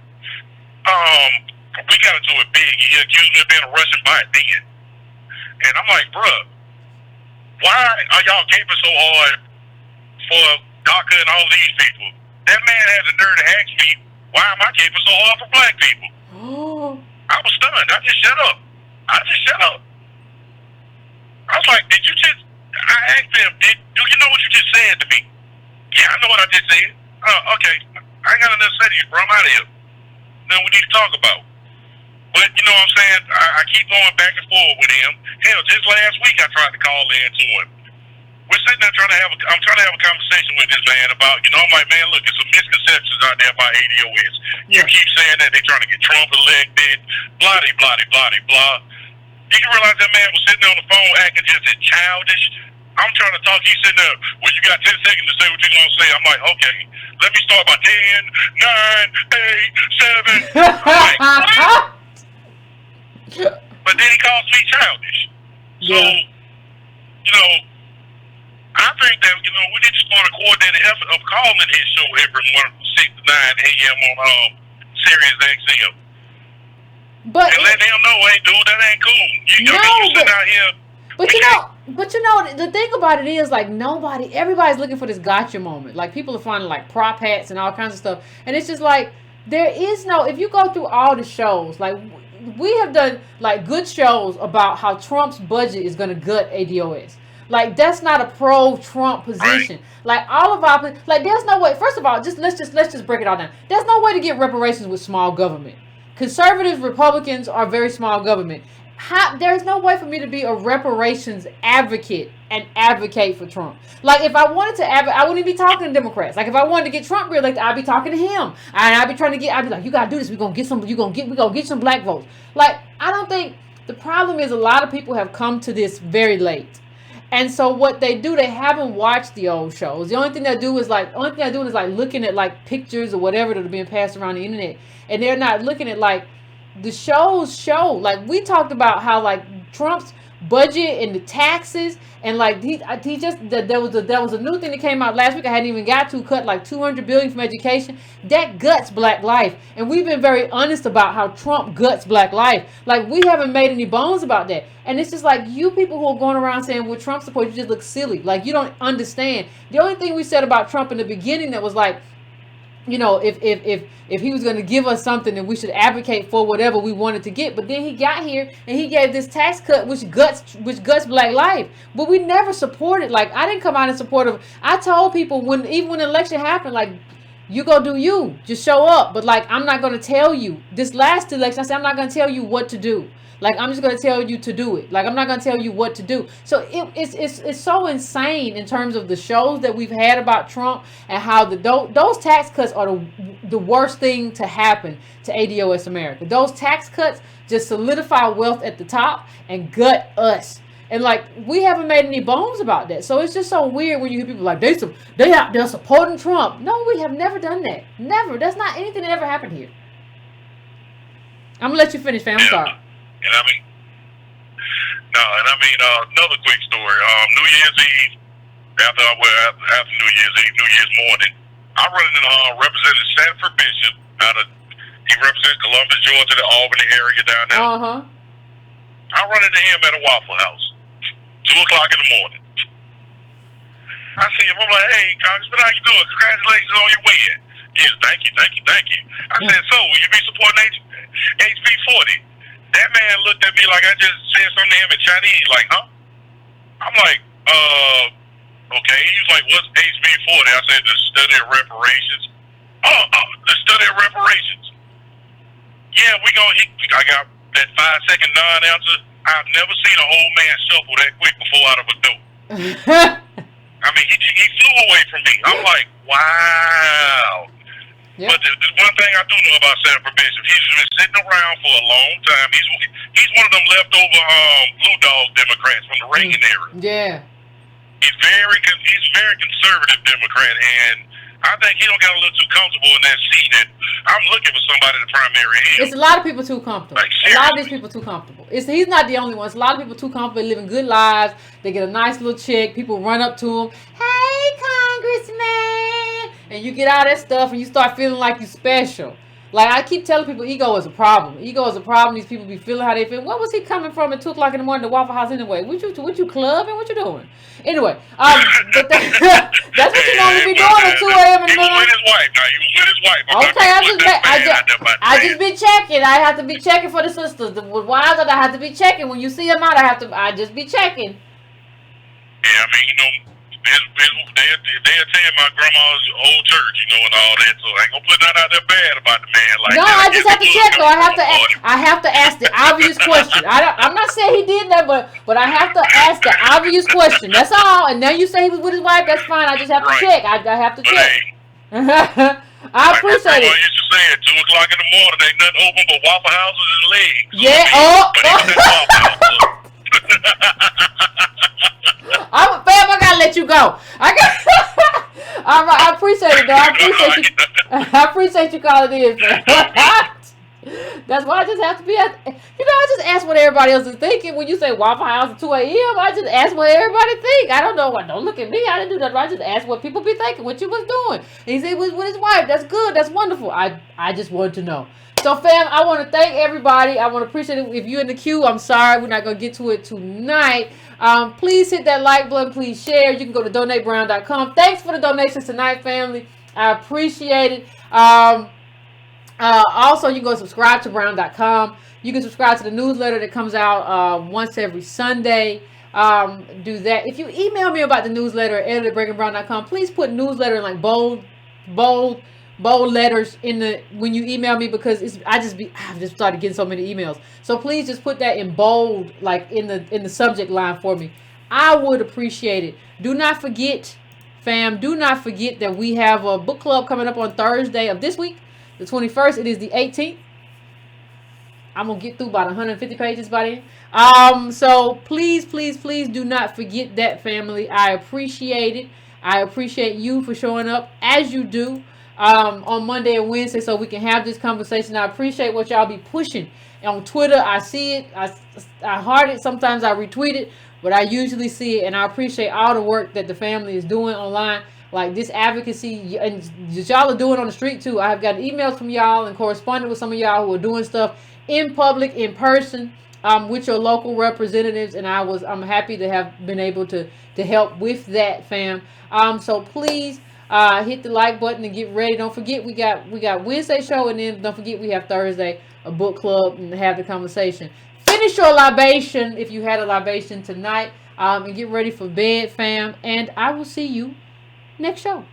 we got to do it big. He accused me of being a Russian bot then. And I'm like, bruh, why are y'all caping so hard for DACA and all these people? That man had the nerve to ask me, why am I caping so hard for black people? I was stunned. I just shut up. I was like, I asked him, do you know what you just said to me? Yeah, I know what I just said. Okay. I ain't got nothing to say to you, bro. I'm out of here. Then we need to talk about. But you know what I'm saying? I keep going back and forth with him. Hell, just last week I tried to call in to him. We're sitting there I'm trying to have a conversation with this man about, I'm like, man, look, there's some misconceptions out there about ADOS. You keep saying that they're trying to get Trump elected, blah, blah, blah, blah, blah. You can realize that man was sitting there on the phone acting just as childish. I'm trying to talk. He's sitting there, well, you got 10 seconds to say what you're going to say. I'm like, okay, let me start by 10, 9, 8, 7. I'm like, what? But then he calls me childish. So, I think that, we need to start a coordinated effort of calling his show every morning from 6 to 9 a.m. on Sirius XM. And letting him know, hey, dude, that ain't cool. You sitting out here. But the thing about it is, like, everybody's looking for this gotcha moment. Like, people are finding, like, prop hats and all kinds of stuff. And it's just like, there is no, if you go through all the shows, like, we have done, like, good shows about how Trump's budget is going to gut ADOS. Like, that's not a pro-Trump position. Right. Like, all of our, like, there's no way. First of all, let's just break it all down. There's no way to get reparations with small government. Conservatives, Republicans are very small government. There's no way for me to be a reparations advocate and advocate for Trump. Like, if I wanted to I wouldn't be talking to Democrats. Like, if I wanted to get Trump reelected, I'd be talking to him. And I'd be like, you gotta do this. We're gonna get some black votes. Like, I don't think the problem is a lot of people have come to this very late. And so what they do, they haven't watched the old shows. The only thing they do is like looking at like pictures or whatever that are being passed around the internet. And they're not looking at like the shows show. Like, we talked about how like Trump's budget and the taxes and like there was a new thing that came out last week I hadn't even got to, cut like $200 billion from education. That guts black life. And we've been very honest about how Trump guts black life. Like, we haven't made any bones about that. And it's just like, you people who are going around saying, well, Trump support, you just look silly. Like, you don't understand. The only thing we said about Trump in the beginning that was like, if he was going to give us something, then we should advocate for whatever we wanted to get. But then he got here and he gave this tax cut which guts black life. But we never supported. Like, I didn't come out in support of. I told people even when the election happened, like, you go do you, just show up. But like, I'm not going to tell you. This last election, I said I'm not going to tell you what to do. Like, I'm just going to tell you to do it. Like, I'm not going to tell you what to do. So it's so insane in terms of the shows that we've had about Trump and how those tax cuts are the worst thing to happen to ADOS America. Those tax cuts just solidify wealth at the top and gut us. And like, we haven't made any bones about that. So it's just so weird when you hear people like, they're supporting Trump. No, we have never done that. Never. That's not anything that ever happened here. I'm going to let you finish, fam. I'm sorry. Another quick story. New Year's Eve, after New Year's morning, I run into Representative Sanford Bishop he represents Columbus, Georgia, the Albany area down there. I run into him at a Waffle House, 2 o'clock in the morning. I see him. I'm like, hey, Congressman, how you doing? Congratulations on your win. Yes, thank you. I said, so will you be supporting HB 40? That man looked at me like I just said something to him in Chinese, like, huh? I'm like, okay. He was like, what's HB 40? I said, the study of reparations. The study of reparations. Yeah, I got that 5-second non-answer. I've never seen an old man shuffle that quick before out of a door. I mean, he flew away from me. I'm like, wow. Yeah. But the one thing I do know about Sanford Bishop, he's been sitting around for a long time. He's one of them leftover blue dog Democrats from the Reagan era. Yeah. He's very conservative Democrat, and I think he don't get a little too comfortable in that seat. And I'm looking for somebody to primary him. It's a lot of people too comfortable. Like, a lot of these people too comfortable. He's not the only one. It's a lot of people too comfortable, living good lives. They get a nice little check. People run up to him. Hey, Congressman. And you get all that stuff and you start feeling like you're special. Like I keep telling people, ego is a problem. Ego is a problem. These people be feeling how they feel. What was he coming from at 2 o'clock in the morning to Waffle House anyway? What you clubbing? What you doing? Anyway, but that's what you normally be doing at 2 a.m. in the morning. He was with his wife. Now, he was with his wife. Okay, I just be checking. I have to be checking for the sisters. The wives that I have to be checking. When you see them out, I just be checking. Yeah, I mean, you know, they attend my grandma's old church, you know, and all that. So I ain't gonna put that out there bad about the man. Like no, that. I just have to check. Though I have to ask the obvious question. I'm not saying he did that, but I have to ask the obvious question. That's all. And now you say he was with his wife. That's fine. I just have to check. I have to check. I appreciate it. I used to say at 2 o'clock in the morning, ain't nothing open but Waffle Houses and legs. Yeah. I gotta let you go. I appreciate it, though. I appreciate you calling in, fam. That's why I just have to be I just ask what everybody else is thinking. When you say Waffle House at 2 a.m., I just ask what everybody think. I don't know what. Don't look at me. I didn't do that. I just ask what people be thinking, what you was doing. And he said he was with his wife. That's good. That's wonderful. I just wanted to know. So, fam, I want to thank everybody. I want to appreciate it. If you're in the queue, I'm sorry. We're not going to get to it tonight. Please hit that like button. Please share. You can go to donatebrown.com. Thanks for the donations tonight, family. I appreciate it. Also, you can go subscribe to brown.com. You can subscribe to the newsletter that comes out once every Sunday. Do that. If you email me about the newsletter, edit@breakingbrown.com, please put newsletter in like bold letters when you email me, because I've just started getting so many emails. So please just put that in bold, like in the subject line for me. I would appreciate it. Do not forget, fam, that we have a book club coming up on Thursday of this week, the 21st. It is the 18th. I'm gonna get through about 150 pages by then. So please do not forget that, family. I appreciate it. I appreciate you for showing up as you do on Monday and Wednesday, so we can have this conversation. I appreciate what y'all be pushing on Twitter. I see it. I heart it. Sometimes I retweet it, but I usually see it, and I appreciate all the work that the family is doing online, like this advocacy, and y'all are doing on the street too. I have gotten emails from y'all and corresponded with some of y'all who are doing stuff in public, in person, with your local representatives, and I'm happy to have been able to help with that, fam. So please hit the like button and get ready. Don't forget we got Wednesday show, and then don't forget we have Thursday a book club and have the conversation. Finish your libation if you had a libation tonight, and get ready for bed, fam. And I will see you next show.